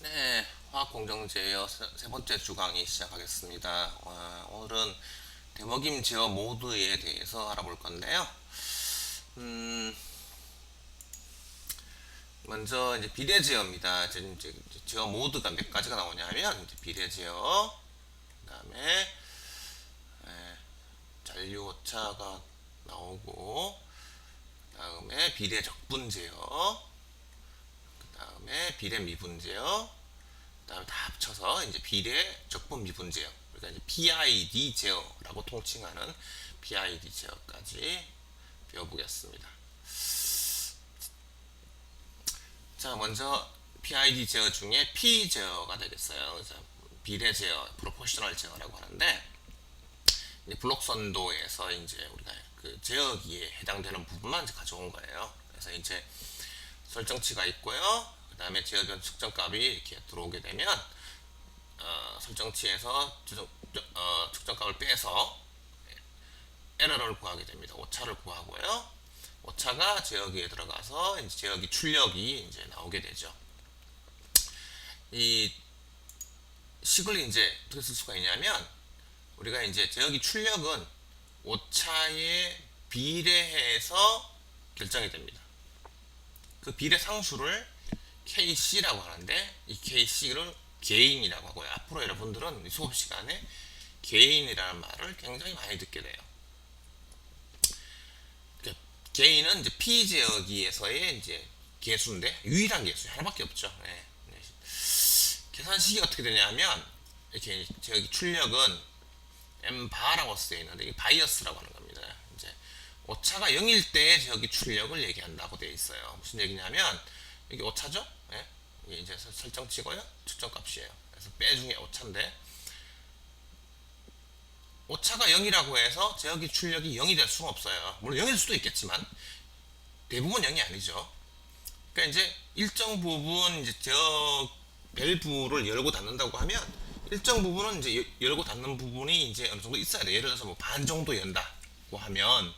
네, 화학공정 제어 세 번째 주 강의 시작하겠습니다. 오늘은 데버깅 제어 모드에 대해서 알아볼 건데요. 음, 먼저 이제 비례 제어입니다. 이제 제어 모드가 몇 가지가 나오냐면 이제 비례 제어, 그다음에 잔류 오차가 나오고, 그다음에 비례 적분 제어, 그다음에 비례 미분 제어, 그다음에 다 합쳐서 이제 비례 적분 미분 제어, 그러니까 이제 PID 제어라고 통칭하는 PID 제어까지 배워보겠습니다. 자, 먼저 PID 제어 중에 P 제어가 되겠어요. 그래서 비례 제어, 프로포셔널 제어라고 하는데, 이제 블록 선도에서 이제 우리가 그 제어기에 해당되는 부분만 이제 가져온 거예요. 그래서 이제 설정치가 있고요. 그 다음에 제어 변 측정값이 이렇게 들어오게 되면 설정치에서 측정값을 빼서 에러를 구하게 됩니다. 오차를 구하고요. 오차가 제어기에 들어가서 이제 제어기 출력이 이제 나오게 되죠. 이 식을 이제 어떻게 쓸 수가 있냐면, 우리가 이제 제어기 출력은 오차에 비례해서 결정이 됩니다. 그 비례 상수를 KC라고 하는데, 이 KC를 개인이라고 하고요. 앞으로 여러분들은 수업 시간에 개인이라는 말을 굉장히 많이 듣게 돼요. 개인은 이제 피제어기에서의 이제 개수인데, 유일한 개수 하나밖에 없죠. 네. 계산식이 어떻게 되냐면, 이렇게 제어기 출력은 m바라고 쓰여 있는데, 이게 바이어스라고 하는 겁니다. 이제 오차가 0일 때 제어기 출력을 얘기한다고 되어 있어요. 무슨 얘기냐면, 이게 오차죠? 네? 이게 이제 설정치고요, 측정값이에요. 그래서 빼 중에 오차인데, 오차가 0이라고 해서 제어기 출력이 0이 될 수는 없어요. 물론 0일 수도 있겠지만 대부분 0이 아니죠. 그러니까 이제 일정 부분 이제 제어 밸브를 열고 닫는다고 하면, 일정 부분은 이제 열고 닫는 부분이 이제 어느 정도 있어야 돼. 예를 들어서 뭐 반 정도 연다고 하면,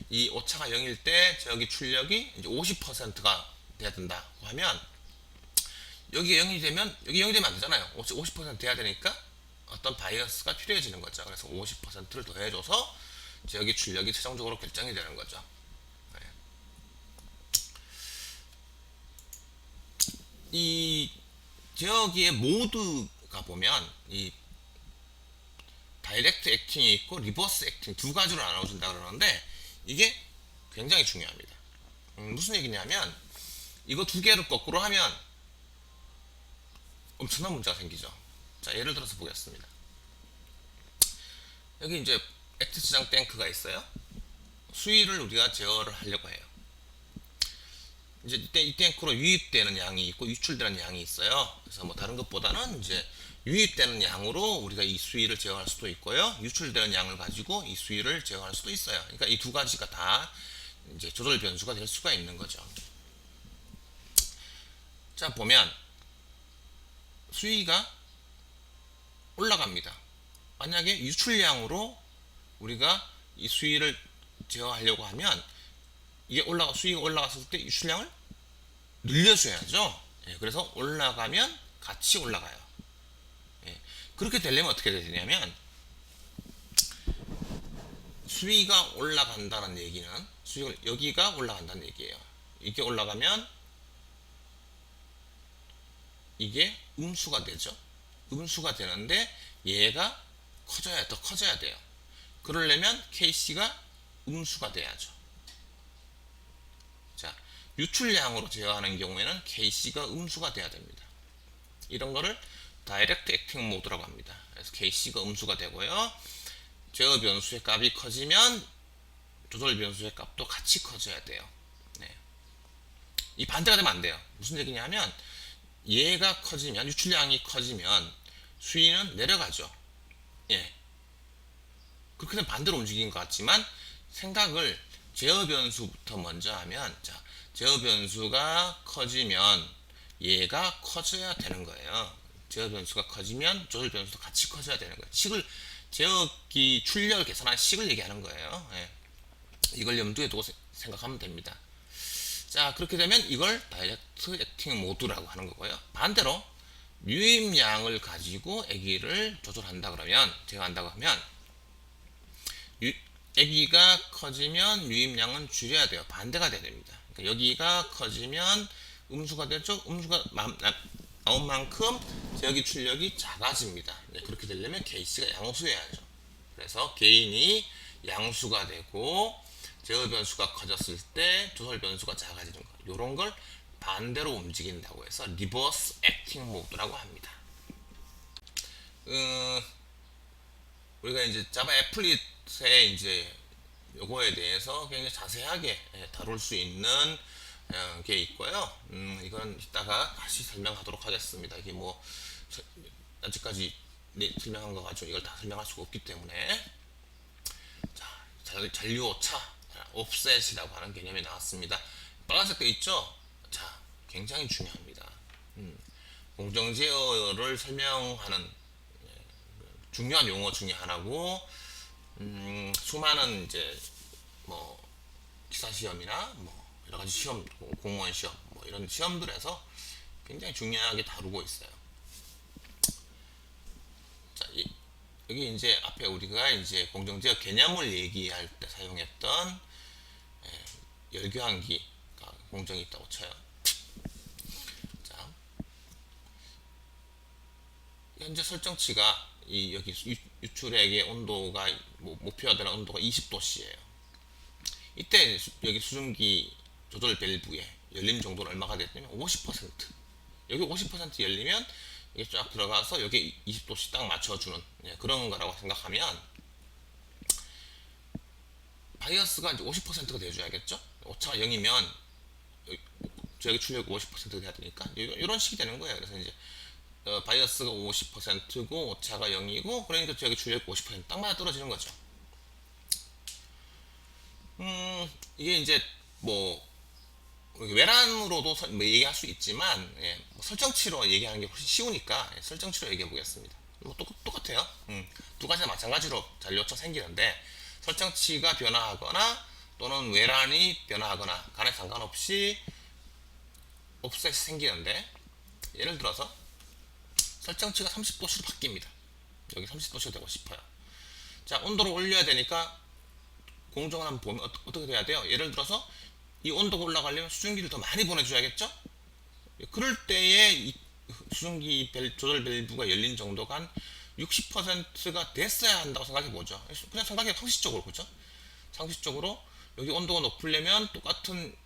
이 오차가 0일 때 제어기 출력이 이제 50%가 돼야 된다고 하면, 여기가 0이 되면, 여기 0이 되면 안 되잖아요. 50% 돼야 되니까 어떤 바이어스가 필요해지는 거죠. 그래서 50%를 더해줘서 제어기 출력이 최종적으로 결정이 되는 거죠. 네. 이 제어기의 모드가 보면, 이 다이렉트 액팅이 있고 리버스 액팅 두 가지로 나눠준다 그러는데, 이게 굉장히 중요합니다. 무슨 얘기냐면, 이거 두 개를 거꾸로 하면 엄청난 문제가 생기죠. 자, 예를 들어서 보겠습니다. 여기 이제 액트 저장 탱크가 있어요. 수위를 우리가 제어를 하려고 해요. 이제 이 탱크로 유입되는 양이 있고 유출되는 양이 있어요. 그래서 뭐 다른 것보다는 이제 유입되는 양으로 우리가 이 수위를 제어할 수도 있고요. 유출되는 양을 가지고 이 수위를 제어할 수도 있어요. 그러니까 이 두 가지가 다 이제 조절 변수가 될 수가 있는 거죠. 자, 보면 수위가 올라갑니다. 만약에 유출량으로 우리가 이 수위를 제어하려고 하면, 이게 수위가 올라갔을 때 유출량을 늘려줘야죠. 예, 그래서 올라가면 같이 올라가요. 예, 그렇게 되려면 어떻게 되냐면, 수위가 올라간다는 얘기는 여기가 올라간다는 얘기예요. 이게 올라가면 이게 음수가 되죠. 음수가 되는데 얘가 더 커져야 돼요. 그러려면 KC가 음수가 돼야죠. 자, 유출량으로 제어하는 경우에는 KC가 음수가 돼야 됩니다. 이런 거를 다이렉트 액팅 모드라고 합니다. 그래서 KC가 음수가 되고요. 제어 변수의 값이 커지면 조절 변수의 값도 같이 커져야 돼요. 네. 이 반대가 되면 안 돼요. 무슨 얘기냐면, 얘가 커지면, 유출량이 커지면 수위는 내려가죠. 예. 그렇게 되면 반대로 움직인 것 같지만, 생각을 제어 변수부터 먼저 하면, 자, 제어 변수가 커지면 얘가 커져야 되는 거예요. 제어 변수가 커지면 조절 변수도 같이 커져야 되는 거예요. 제어기 출력을 계산한 식을 얘기하는 거예요. 예. 이걸 염두에 두고 생각하면 됩니다. 자, 그렇게 되면 이걸 다이렉트 액팅 모드라고 하는 거고요. 반대로 유입량을 가지고 아기를 조절한다 그러면, 제어한다고 하면, 아기가 커지면 유입량은 줄여야 돼요. 반대가 돼야 됩니다. 그러니까 여기가 커지면 음수가 되죠. 음수가 나온 만큼 제어기 출력이 작아집니다. 네, 그렇게 되려면 K씨가 양수여야죠. 그래서 개인이 양수가 되고 제어 변수가 커졌을 때 조절 변수가 작아지는 거, 이런 걸 반대로 움직인다고 해서 리버스 액팅 모드라고 합니다. 우리가 이제 자바 애플릿에 이제 요거에 대해서 굉장히 자세하게 다룰 수 있는 게 있고요. 이건 이따가 다시 설명하도록 하겠습니다. 이게 뭐 아직까지 설명한 거 가지고 이걸 다 설명할 수가 없기 때문에. 자, 잔류오차, 옵셋이라고 하는 개념이 나왔습니다. 빨간색 돼 있죠? 자, 굉장히 중요합니다. 공정제어를 설명하는 중요한 용어 중에 하나고, 수많은 이제 뭐 기사 시험이나 뭐 여러 가지 시험, 공무원 시험, 뭐 이런 시험들에서 굉장히 중요하게 다루고 있어요. 자, 여기 이제 앞에 우리가 이제 공정제어 개념을 얘기할 때 사용했던 열교환기가 공정이 있다고 쳐요. 자, 현재 설정치가 이 여기 유출액의 온도가 목표가 되는 온도가 20도씨예요. 이때 여기 수증기 조절 밸브의 열림 정도는 얼마가 됐냐면 50%. 여기 50% 열리면 이게 쫙 들어가서 여기 20도씨 딱 맞춰주는 그런 거라고 생각하면, 바이어스가 이제 50%가 돼줘야겠죠. 오차가 0이면 저기 출력이 50%가 돼야 되니까 이런 식이 되는 거예요. 그래서 이제 바이어스가 50%고 오차가 0이고, 그러니까 저기 출력이 50%딱 맞아 떨어지는 거죠. 이게 이제 뭐 외란으로도 뭐 얘기할 수 있지만, 뭐 설정치로 얘기하는 게 훨씬 쉬우니까 설정치로 얘기해 보겠습니다. 뭐 똑같아요. 두 가지나 마찬가지로 잔류오차 생기는데, 설정치가 변화하거나 또는 외란이 변화하거나 간에 상관없이 옵셋이 생기는데, 예를 들어서 설정치가 30도씨로 바뀝니다. 여기 30도씨가 되고 싶어요. 자, 온도를 올려야 되니까 공정을 한번 보면 어떻게 돼야 돼요? 예를 들어서 이 온도가 올라가려면 수증기를 더 많이 보내줘야겠죠? 그럴 때에 이 수증기 조절 밸브가 열린 정도가 한 60%가 됐어야 한다고 생각해 보죠. 그냥 생각해, 상식적으로, 그죠? 상식적으로 여기 온도가 높으려면 똑같은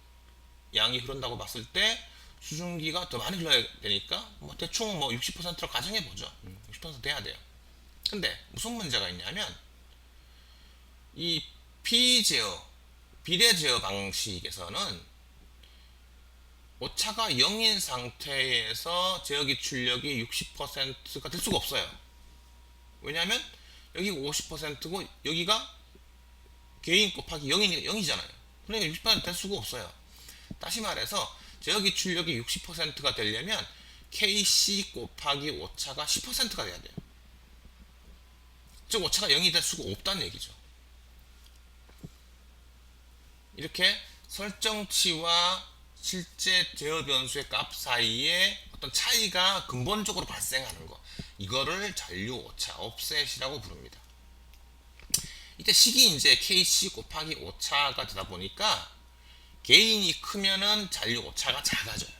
양이 흐른다고 봤을 때 수증기가 더 많이 흘러야 되니까 뭐 대충 뭐 60%로 가정해 보죠. 60% 돼야 돼요. 근데 무슨 문제가 있냐면, 이 비제어, 비례 제어 방식에서는 오차가 0인 상태에서 제어기 출력이 60%가 될 수가 없어요. 왜냐하면 여기가 50%고 여기가 개인 곱하기 0이니까 0이잖아요. 그러니까 60%될 수가 없어요. 다시 말해서 제어기 출력이 60%가 되려면 KC 곱하기 오차가 10%가 돼야 돼요. 즉 오차가 0이 될 수가 없다는 얘기죠. 이렇게 설정치와 실제 제어 변수의 값 사이에 어떤 차이가 근본적으로 발생하는 거, 이거를 잔류 오차, 옵셋이라고 부릅니다. 이때 식이 이제 KC 곱하기 오차가 되다 보니까 개인이 크면은 잔류 오차가 작아져요.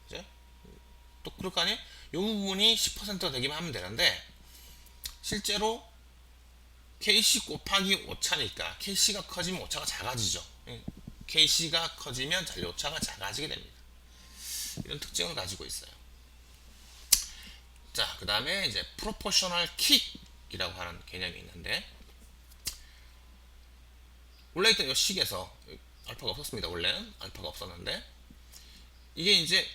그죠? 또 그럴 거 아니에요? 이 부분이 10%가 되기만 하면 되는데, 실제로 KC 곱하기 오차니까 KC가 커지면 오차가 작아지죠. KC가 커지면 잔류 오차가 작아지게 됩니다. 이런 특징을 가지고 있어요. 자, 그 다음에 이제 프로포셔널 킥이라고 하는 개념이 있는데, 원래 있던 이 식에서 알파가 없었습니다. 원래는 알파가 없었는데, 이게 이제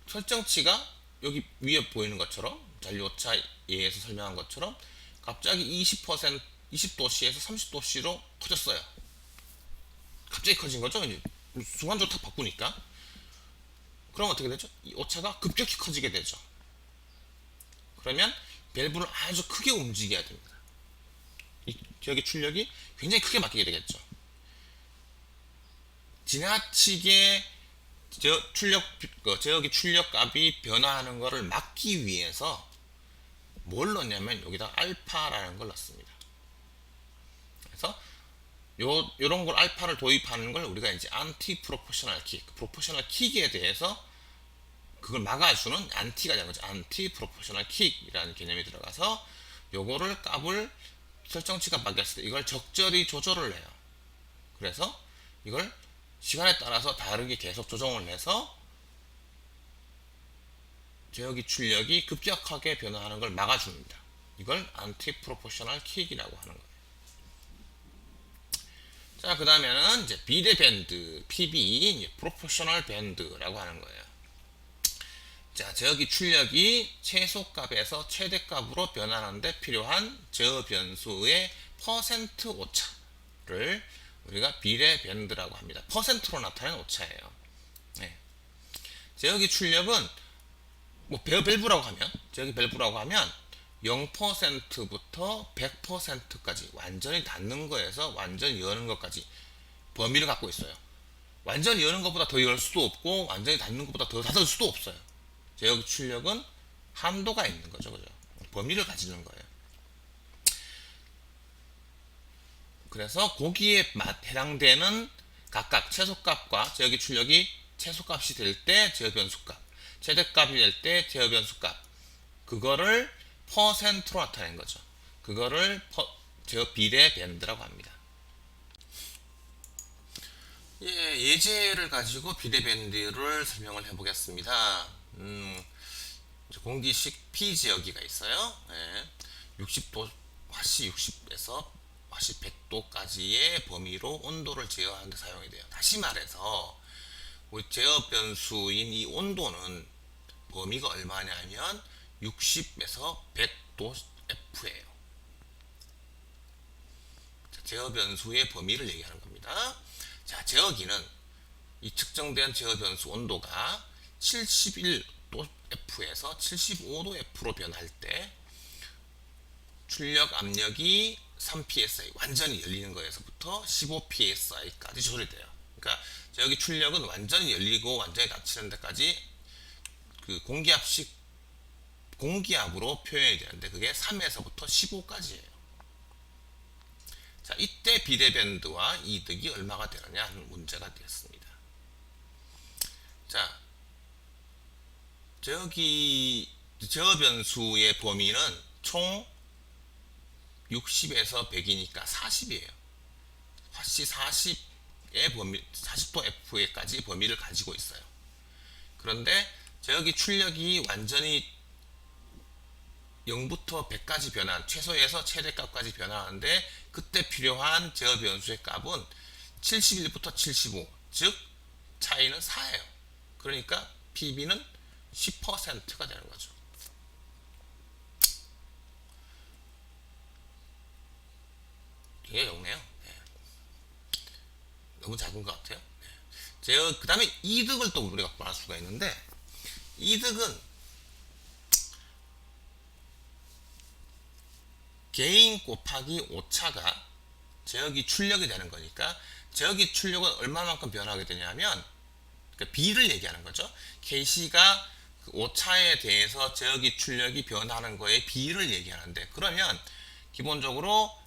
설정치가 여기 위에 보이는 것처럼 잔류오차 예에서 설명한 것처럼 갑자기 20도씨에서 30도씨로 커졌어요. 갑자기 커진 거죠. 이제 순간적으로 탁 바꾸니까. 그럼 어떻게 되죠? 이 오차가 급격히 커지게 되죠. 그러면 밸브를 아주 크게 움직여야 됩니다. 이 지역의 출력이 굉장히 크게 바뀌게 되겠죠. 지나치게 제어기 출력 값이 변화하는 것을 막기 위해서 뭘 넣냐면 여기다 알파라는 걸 넣습니다. 그래서 요런 걸 알파를 도입하는 걸 우리가 이제 안티 프로포셔널 킥, 프로포셔널 킥에 대해서 그걸 막아주는 안티가 되는 거죠. 안티 프로포셔널 킥이라는 개념이 들어가서 요거를 값을 설정치가 바뀌었을 때 이걸 적절히 조절을 해요. 그래서 이걸 시간에 따라서 다르게 계속 조정을 해서 제어기 출력이 급격하게 변화하는 걸 막아줍니다. 이걸 안티 프로포셔널 킥이라고 하는 거예요. 자, 그 다음에는 이제 비례 밴드, PB, 프로포셔널 밴드라고 하는 거예요. 자, 제어기 출력이 최소값에서 최대값으로 변하는데 필요한 제어 변수의 퍼센트 오차를 우리가 비례 밴드라고 합니다. 퍼센트로 나타낸 오차예요. 네. 제어기 출력은 뭐 제어기 밸브라고 하면 0%부터 100%까지 완전히 닫는 거에서 완전히 여는 것까지 범위를 갖고 있어요. 완전히 여는 것보다 더 열 수도 없고 완전히 닫는 것보다 더 닫을 수도 없어요. 제어기 출력은 한도가 있는 거죠. 그죠? 범위를 가지는 거예요. 그래서 거기에 해당되는 각각 최소값과 제어기 출력이 최소값이 될 때 제어 변수값, 최대값이 될 때 제어 변수값, 그거를 퍼센트로 나타낸 거죠. 그거를 제어 비례 밴드라고 합니다. 예제를 가지고 비례 밴드를 설명을 해보겠습니다. 공기식 P 지역기가 있어요. 60도 화씨 60에서 화씨 100도까지의 범위로 온도를 제어하는 데 사용이 돼요. 다시 말해서 우리 제어 변수인 이 온도는 범위가 얼마냐면 60에서 100도 F예요. 제어 변수의 범위를 얘기하는 겁니다. 자, 제어기는 이 측정된 제어 변수 온도가 71도 F에서 75도 F로 변할 때 출력 압력이 3psi 완전히 열리는 거에서부터 15psi까지 조절이 돼요. 그러니까 제어기 출력은 완전히 열리고 완전히 닫히는 데까지 그 공기압으로 표현이 되는데 그게 3에서부터 15까지예요. 자, 이때 비례밴드와 이득이 얼마가 되느냐 하는 문제가 되었습니다. 자, 제어 변수의 범위는 총 60에서 100이니까 40이에요. 화씨 40의 범위, 40도 F에까지 범위를 가지고 있어요. 그런데 제어기 출력이 완전히 0부터 100까지 변한, 최소에서 최대값까지 변하는데 그때 필요한 제어 변수의 값은 71부터 75, 즉 차이는 4예요. 그러니까 PB는 10%가 되는 거죠. 되게 적네요. 네. 너무 작은 것 같아요. 네. 그 다음에 이득을 또 우리가 말할 수가 있는데, 이득은 개인 곱하기 오차가 제어기 출력이 되는 거니까, 제어기 출력은 얼마만큼 변하게 되냐면, 그러니까 B를 얘기하는 거죠. KC가 그 오차에 대해서 제어기 출력이 변하는 거에 B를 얘기하는데, 그러면 기본적으로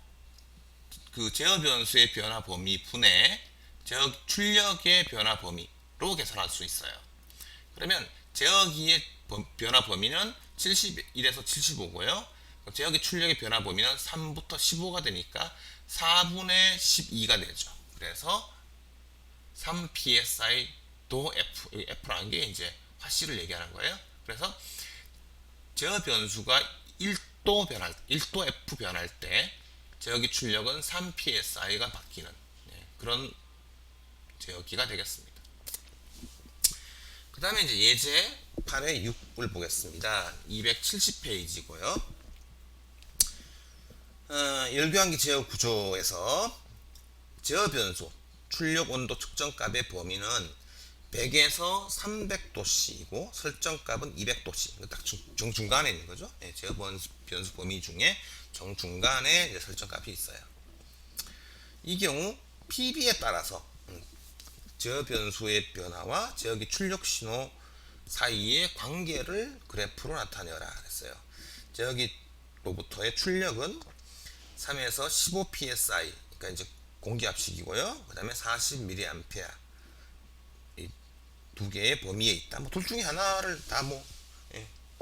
그 제어 변수의 변화 범위 분의 제어 출력의 변화 범위로 계산할 수 있어요. 그러면 제어기의 변화 범위는 71에서 75고요. 제어기 출력의 변화 범위는 3부터 15가 되니까 4분의 12가 되죠. 그래서 3psi 도 F, F라는 게 이제 화씨를 얘기하는 거예요. 그래서 제어 변수가 1도 F 변할 때 제어기 출력은 3psi가 바뀌는 그런 제어기가 되겠습니다. 그 다음에 이제 예제 8의 6을 보겠습니다. 270페이지고요. 열교환기 제어 구조에서 제어 변수 출력 온도 측정값의 범위는 100에서 300도씨이고 설정값은 200도씨. 딱 정중간에 있는 거죠. 제어 변수 범위 중에 정중간에 이제 설정값이 있어요. 이 경우 PB에 따라서 제어 변수의 변화와 제어기 출력 신호 사이의 관계를 그래프로 나타내라 그랬어요. 제어기로부터의 출력은 3에서 15 psi, 그러니까 이제 공기압식이고요. 그 다음에 40mA 이 두 개의 범위에 있다. 뭐 둘 중에 하나를 다 뭐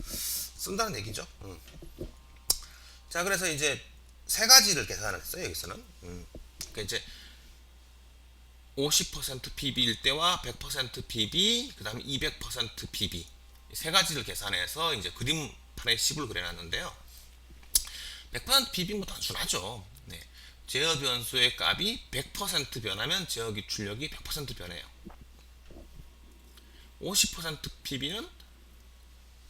쓴다는 얘기죠. 자, 그래서 이제 세 가지를 계산을 했어요. 여기서는. 그러니까 이제 50% PB일 때와 100% PB, 그 다음에 200% PB 세 가지를 계산해서 이제 그림판에 10을 그려놨는데요. 100% PB는 뭐 단순하죠. 네. 제어 변수의 값이 100% 변하면 제어기 출력이 100% 변해요. 50% PB는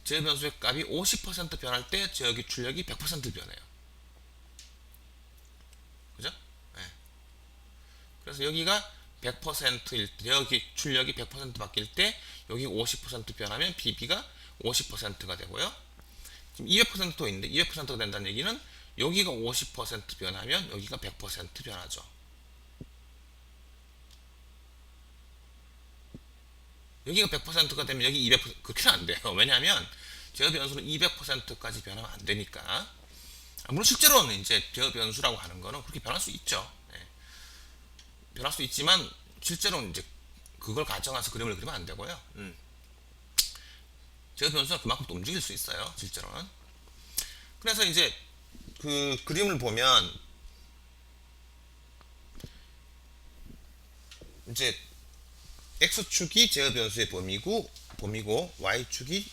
제어 변수의 값이 50% 변할 때 제어기 출력이 100% 변해요. 그죠? 네. 그래서 여기가 100%일 때, 여기 출력이 100% 바뀔 때 여기 50% 변하면 PB가 50%가 되고요. 지금 200%도 있는데 200%가 된다는 얘기는 여기가 50% 변하면 여기가 100% 변하죠. 여기가 100%가 되면 여기 200% 그렇게는 안 돼요. 왜냐하면 제어 변수는 200%까지 변하면 안 되니까. 물론 실제로는 이제 제어 변수라고 하는 거는 그렇게 변할 수 있죠. 네. 변할 수 있지만 실제로는 이제 그걸 가정해서 그림을 그리면 안 되고요. 제어 변수는 그만큼 또 움직일 수 있어요. 실제로는. 그래서 이제 그 그림을 보면 이제 x축이 제어 변수의 범위고 y축이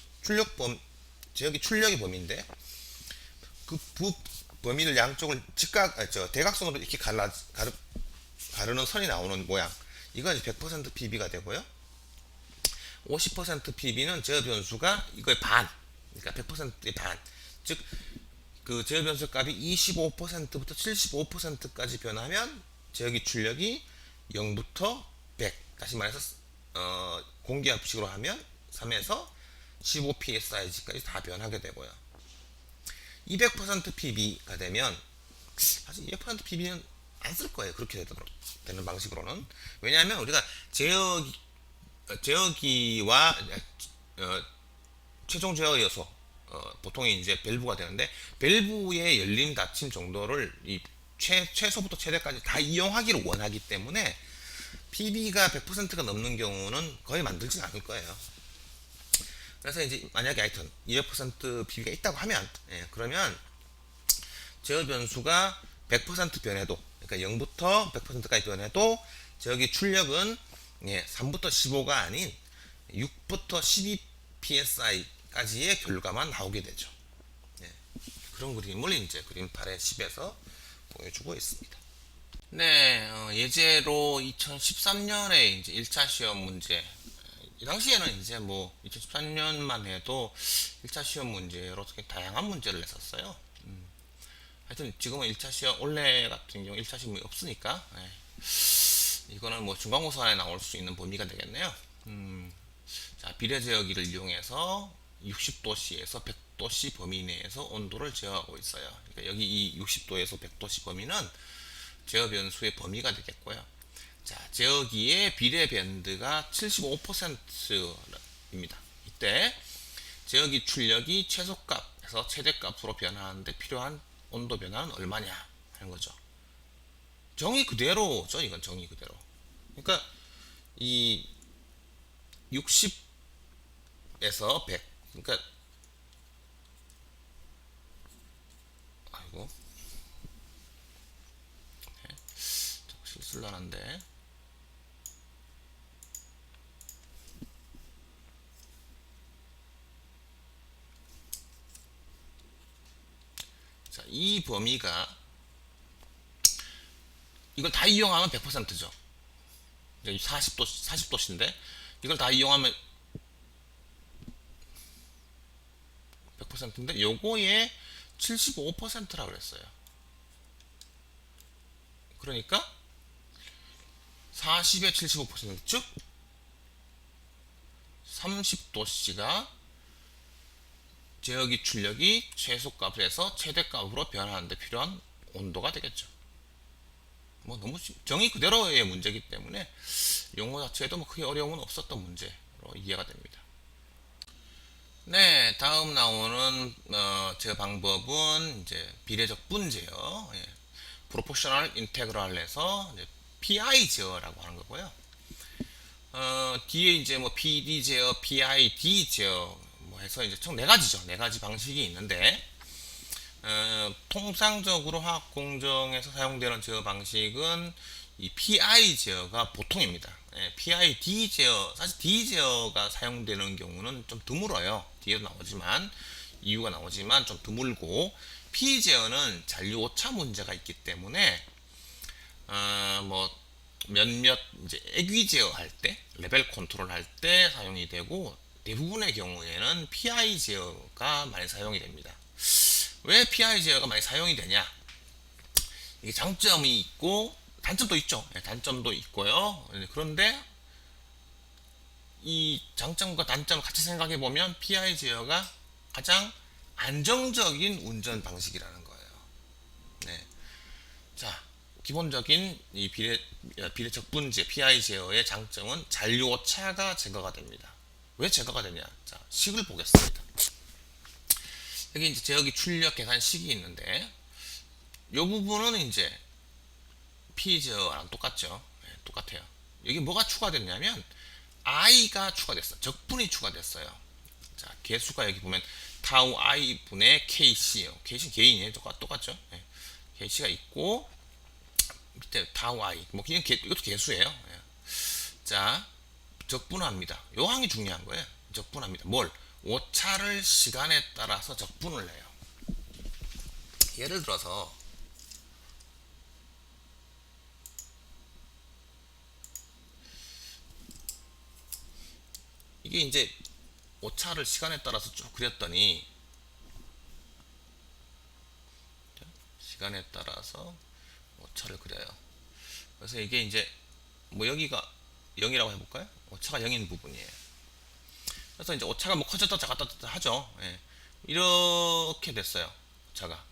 제어기 출력의 범위인데 그 범위를 양쪽을 대각선으로 이렇게 가르는 선이 나오는 모양. 이건 100% PB가 되고요. 50% PB는 제어 변수가 이거의 반, 그러니까 100%의 반. 즉, 그 제어 변수 값이 25%부터 75%까지 변하면 제어기 출력이 0부터 100. 다시 말해서 공기압식으로 하면 3에서 15 psi까지 다 변하게 되고요. 200% PB가 되면 사실 200% PB는 안 쓸 거예요. 그렇게 되는 방식으로는. 왜냐하면 우리가 제어기와 최종 제어 요소 보통 이제 밸브가 되는데 밸브의 열림 닫힘 정도를 이 최소부터 최대까지 다 이용하기를 원하기 때문에 PB가 100%가 넘는 경우는 거의 만들진 않을 거예요. 그래서 이제 만약에 하여튼 200% PB가 있다고 하면 그러면 제어 변수가 100% 변해도, 그러니까 0부터 100%까지 변해도 저기 출력은 3부터 15가 아닌 6부터 12 psi까지의 결과만 나오게 되죠. 그런 그림을 이제 그림 8의 10에서 보여주고 있습니다. 네, 예제로 2013년에 이제 1차 시험 문제. 이 당시에는 이제 뭐 2013년만 해도 1차 시험 문제로 다양한 문제를 냈었어요. 하여튼 지금은 1차 시험, 올해 같은 경우 1차 시험이 없으니까, 이거는 뭐 중간고사에 나올 수 있는 범위가 되겠네요. 자, 비례제어기를 이용해서 60도씨에서 100도씨 범위 내에서 온도를 제어하고 있어요. 그러니까 여기 이 60도에서 100도씨 범위는 제어 변수의 범위가 되겠고요. 자, 제어기의 비례 밴드가 75%입니다. 이때 제어기 출력이 최소값에서 최대값으로 변하는데 필요한 온도 변화는 얼마냐 하는 거죠. 정의 그대로죠. 이건 정의 그대로. 그러니까 이 60에서 100. 그러니까 아이고 실수를 하는데 자, 이 범위가 이걸 다 이용하면 100%죠. 40도씨인데 이걸 다 이용하면 100%인데 요거에 75%라고 그랬어요. 그러니까 40에 75%, 즉 30도씨가 제어기 출력이 최소값에서 최대값으로 변하는데 필요한 온도가 되겠죠. 뭐 너무 정의 그대로의 문제이기 때문에 용어 자체에도 뭐 크게 어려움은 없었던 문제로 이해가 됩니다. 네, 다음 나오는 제 방법은 이제 비례적 분제요. 예. 프로포셔널 인테그랄에서 이제 PI 제어라고 하는 거고요. 뒤에 이제 뭐 PD 제어, PID 제어 뭐 해서 이제 총 네 가지죠. 네 가지 방식이 있는데 통상적으로 화학 공정에서 사용되는 제어 방식은 이 PI 제어가 보통입니다. 예, PID 제어, 사실 D 제어가 사용되는 경우는 좀 드물어요. 뒤에도 나오지만 이유가 나오지만 좀 드물고 P 제어는 잔류 오차 문제가 있기 때문에 뭐 몇몇 이제 액위 제어할 때 레벨 컨트롤 할 때 사용이 되고 대부분의 경우에는 PI 제어가 많이 사용이 됩니다. 왜 PI 제어가 많이 사용이 되냐? 이게 장점이 있고 단점도 있죠. 네, 단점도 있고요. 그런데 이 장점과 단점을 같이 생각해 보면 PI 제어가 가장 안정적인 운전 방식이라는 거예요. 네. 자, 기본적인 이 비례적 분제 PI 제어의 장점은 잔류 오차가 제거가 됩니다. 왜 제거가 되냐? 자, 식을 보겠습니다. 여기 이제 제어기 출력 계산식이 있는데 이 부분은 이제 P 제어랑 똑같죠. 네, 똑같아요. 여기 뭐가 추가됐냐면 i가 추가됐어. 적분이 추가됐어요. 자, 개수가 여기 보면 타우 i 분의 kc요. kc는 개인이에요. 똑같죠. 네. kc가 있고 밑에 타우 i 뭐 그냥 이것도 개수예요. 네. 자, 적분합니다. 요 항이 중요한 거예요. 적분합니다. 뭘? 오차를 시간에 따라서 적분을 해요. 예를 들어서 이게 이제 오차를 시간에 따라서 쭉 그렸더니 시간에 따라서 오차를 그려요. 그래서 이게 이제 뭐 여기가 0이라고 해볼까요? 오차가 0인 부분이에요. 그래서 이제 오차가 뭐 커졌다 작았다 하죠. 예. 이렇게 됐어요. 오차가.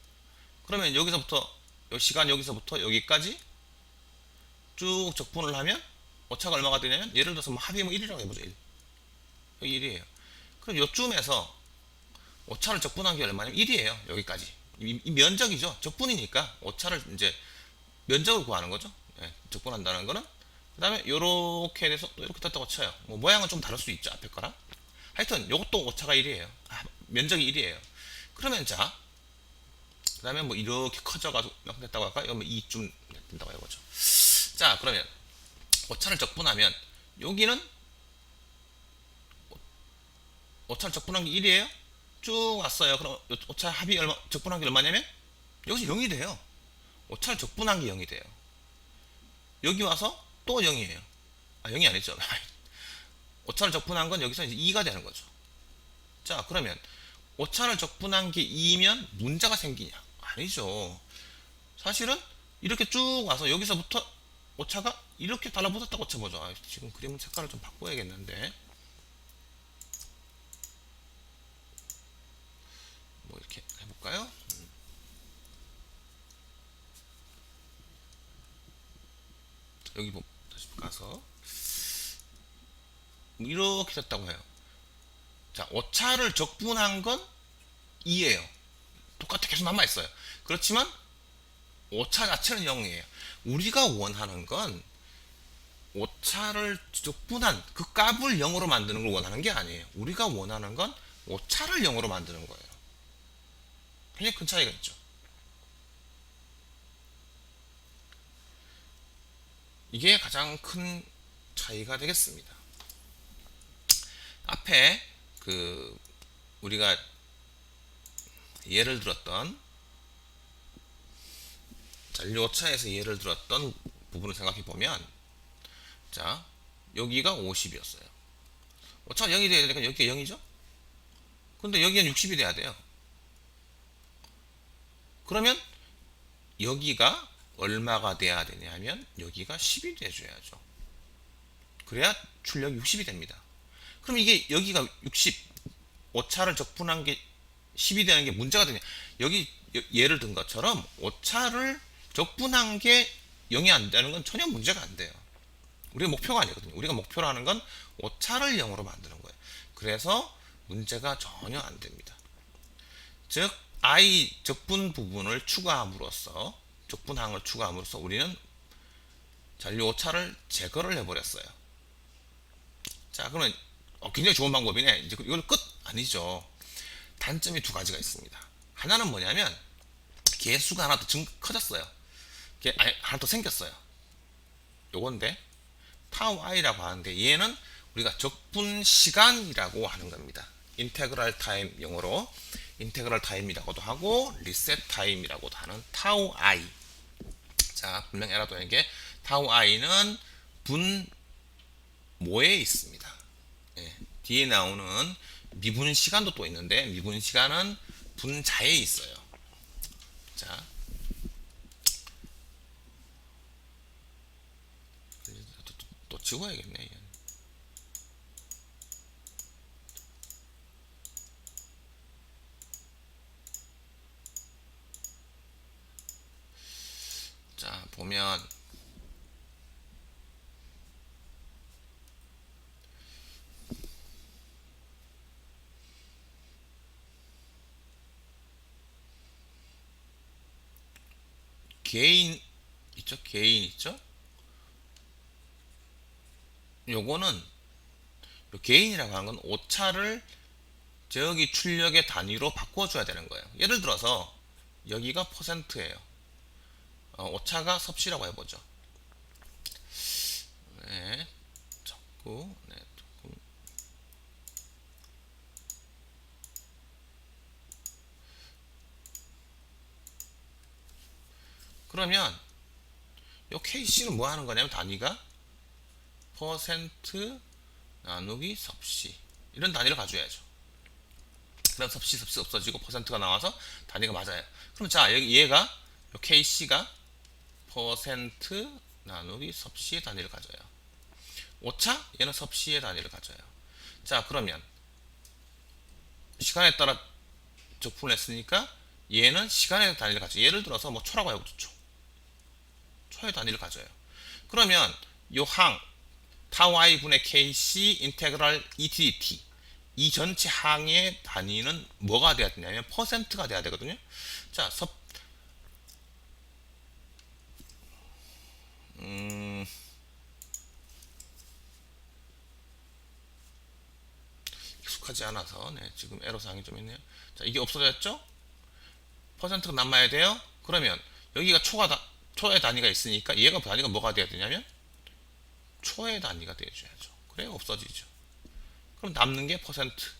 그러면 여기서부터 요 시간 여기서부터 여기까지 쭉 적분을 하면 오차가 얼마가 되냐면 예를 들어서 뭐 합이 뭐 1이라고 해보죠. 1. 여기 1이에요. 그럼 요쯤에서 오차를 적분한 게 얼마냐면 1이에요. 여기까지. 이 면적이죠. 적분이니까 오차를 이제 면적을 구하는 거죠. 예, 적분한다는 거는. 그 다음에 요렇게 돼서 또 이렇게 됐다고 쳐요. 뭐 모양은 좀 다를 수 있죠. 앞에 거랑. 하여튼 요것도 오차가 1이에요. 면적이 1이에요. 그러면 자, 그 다음에 뭐 이렇게 커져가지고 이만큼 됐다고 할까? 이거 뭐 2쯤 된다고 해보죠. 자, 그러면 오차를 적분하면 여기는 오차를 적분한 게 1이에요. 쭉 왔어요. 그럼 오차 합이 얼마, 적분한 게 얼마냐면 여기서 0이 돼요. 오차를 적분한 게 0이 돼요. 여기 와서 또 0이에요. 아, 0이 아니죠. 오차를 적분한 건 여기서 이제 2가 되는 거죠. 자, 그러면 오차를 적분한 게 2면 문제가 생기냐? 아니죠. 사실은 이렇게 쭉 와서 여기서부터 오차가 이렇게 달라붙었다고 쳐보죠. 아, 지금 그림 색깔을 좀 바꿔야겠는데. 뭐 이렇게 해볼까요? 여기 다시 가서 이렇게 됐다고 해요. 자, 오차를 적분한 건 2예요. 똑같이 계속 남아있어요. 그렇지만 오차 자체는 0이에요. 우리가 원하는 건 오차를 적분한 그 값을 0으로 만드는 걸 원하는 게 아니에요. 우리가 원하는 건 오차를 0으로 만드는 거예요. 굉장히 큰 차이가 있죠. 이게 가장 큰 차이가 되겠습니다. 앞에 그 우리가 예를 들었던 잔류 오차에서 예를 들었던 부분을 생각해 보면 자, 여기가 50이었어요. 오차가 0이 돼야 되니까 여기가 0이죠? 근데 여기는 60이 돼야 돼요. 그러면 여기가 얼마가 돼야 되냐면 여기가 10이 돼줘야죠. 그래야 출력이 60이 됩니다. 그럼 이게 여기가 60 오차를 적분한 게 10이 되는 게 문제가 되냐? 여기 예를 든 것처럼 오차를 적분한 게 0이 안 되는 건 전혀 문제가 안 돼요. 우리가 목표가 아니거든요. 우리가 목표로 하는 건 오차를 0으로 만드는 거예요. 그래서 문제가 전혀 안 됩니다. 즉 i 적분 부분을 추가함으로써 적분항을 추가함으로써 우리는 잔류 오차를 제거를 해버렸어요. 자, 그러면 굉장히 좋은 방법이네. 이제 이걸 끝 아니죠. 단점이 두 가지가 있습니다. 하나는 뭐냐면 개수가 하나 더 커졌어요. 하나 더 생겼어요. 요건데 타우 i라고 하는데 얘는 우리가 적분 시간이라고 하는 겁니다. 인테그랄 타임 영어로 인테그랄 타임이라고도 하고 리셋 타임이라고도 하는 타우 i. 자, 분명히 알아둬야 게 타우 i는 분모에 있습니다. 예, 뒤에 나오는 미분 시간도 또 있는데 미분 시간은 분자에 있어요. 자, 또 지워야겠네. 자, 보면 개인 있죠? 개인 있죠? 요거는 개인이라고 하는 건 오차를 저기 출력의 단위로 바꿔줘야 되는 거예요. 예를 들어서 여기가 퍼센트예요. 오차가 섭씨라고 해보죠. 네, 자꾸 네, 조금. 그러면 요 KC는 뭐 하는 거냐면 단위가 퍼센트 나누기 섭씨 이런 단위를 가져야죠. 그럼 섭씨 없어지고 퍼센트가 나와서 단위가 맞아요. 그럼 자 여기 얘가 요 KC가 퍼센트 나누기 섭씨의 단위를 가져요. 오차 얘는 섭씨의 단위를 가져요. 자, 그러면 시간에 따라 적분을 했으니까 얘는 시간의 단위를 가져요. 예를 들어서 뭐 초라고 해보죠. 초의 단위를 가져요. 그러면 요 항 타우 i 분의 kc 인테그랄 edt 이 전체 항의 단위는 뭐가 돼야 되냐면 퍼센트가 돼야 되거든요. 자, 익숙하지 않아서 네, 지금 애로사항이 좀 있네요. 자, 이게 없어졌죠? 퍼센트가 남아야 돼요. 그러면 여기가 초의 단위가 있으니까 얘가 단위가 뭐가 돼야 되냐면 초의 단위가 돼줘야죠. 그래야 없어지죠. 그럼 남는 게 퍼센트.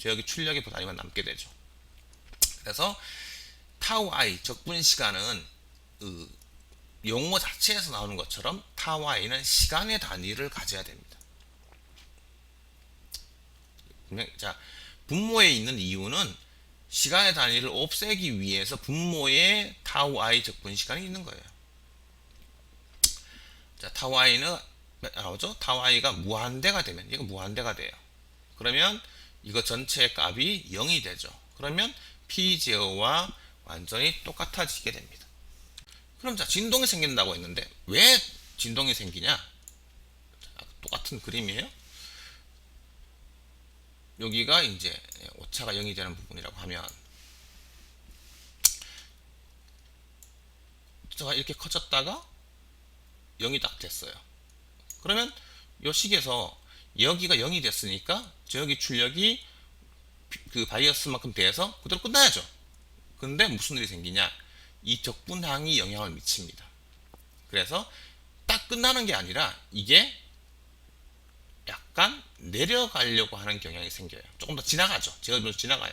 여기 출력의 단위만 남게 되죠. 그래서 타우 i 적분 시간은 용어 자체에서 나오는 것처럼 타우 i는 시간의 단위를 가져야 됩니다. 자, 분모에 있는 이유는 시간의 단위를 없애기 위해서 분모에 타우 i 적분 시간이 있는 거예요. 자, 타우 i는 나오죠? 타우 i가 무한대가 되면 얘가 무한대가 돼요. 그러면 이거 전체의 값이 0이 되죠. 그러면 P0와 완전히 똑같아지게 됩니다. 그럼 자, 진동이 생긴다고 했는데 왜 진동이 생기냐? 자, 똑같은 그림이에요. 여기가 이제 오차가 0이 되는 부분이라고 하면 오차가 이렇게 커졌다가 0이 딱 됐어요. 그러면 이 식에서 여기가 0이 됐으니까 저기 출력이 그 바이어스만큼 돼서 그대로 끝나야죠. 근데 무슨 일이 생기냐? 이 적분항이 영향을 미칩니다. 그래서 딱 끝나는 게 아니라 이게 약간 내려가려고 하는 경향이 생겨요. 조금 더 지나가죠. 제어변수 지나가요.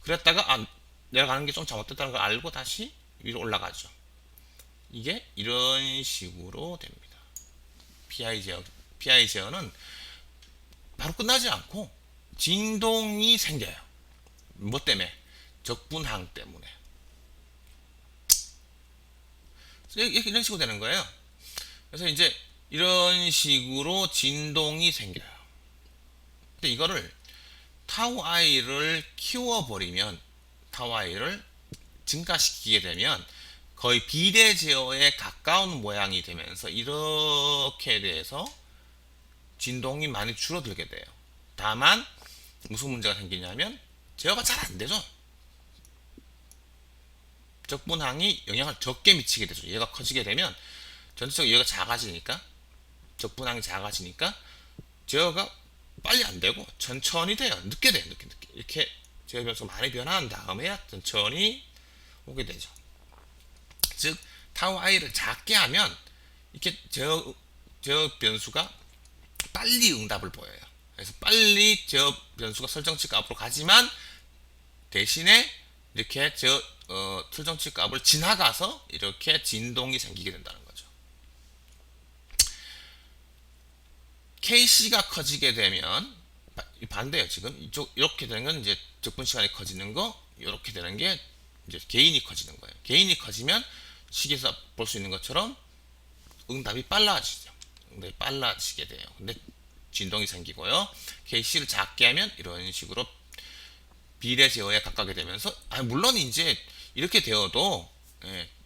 그랬다가 내려가는 게 좀 잘못됐다는 걸 알고 다시 위로 올라가죠. 이게 이런 식으로 됩니다. PI 제어는 바로 끝나지 않고 진동이 생겨요. 뭐 때문에? 적분항 때문에. 이런 식으로 되는 거예요. 그래서 이제 이런 식으로 진동이 생겨요. 근데 이거를 타우 i를 키워버리면 타우 i를 증가시키게 되면 거의 비례 제어에 가까운 모양이 되면서 이렇게 돼서 진동이 많이 줄어들게 돼요. 다만 무슨 문제가 생기냐면 제어가 잘 안 되죠. 적분항이 영향을 적게 미치게 되죠. 얘가 커지게 되면 전체적으로 얘가 작아지니까, 적분항이 작아지니까 제어가 빨리 안 되고 천천히 돼요. 늦게 돼요. 늦게. 이렇게 제어 변수가 많이 변화한 다음에야 천천히 오게 되죠. 즉 타우 i를 작게 하면 이렇게 제어 변수가 빨리 응답을 보여요. 그래서 빨리 제어 변수가 설정치 값으로 가지만 대신에 이렇게 설정치 값을 지나가서 이렇게 진동이 생기게 된다는 거죠. KC가 커지게 되면 반대예요. 지금 이쪽 이렇게 되는 건 이제 적분 시간이 커지는 거, 이렇게 되는 게 이제 개인이 커지는 거예요. 개인이 커지면 식에서 볼 수 있는 것처럼 응답이 빨라지죠. 응답이 빨라지게 돼요. 근데 진동이 생기고요. KC를 작게 하면 이런 식으로 비례 제어에 가깝게 되면서, 물론 이제 이렇게 되어도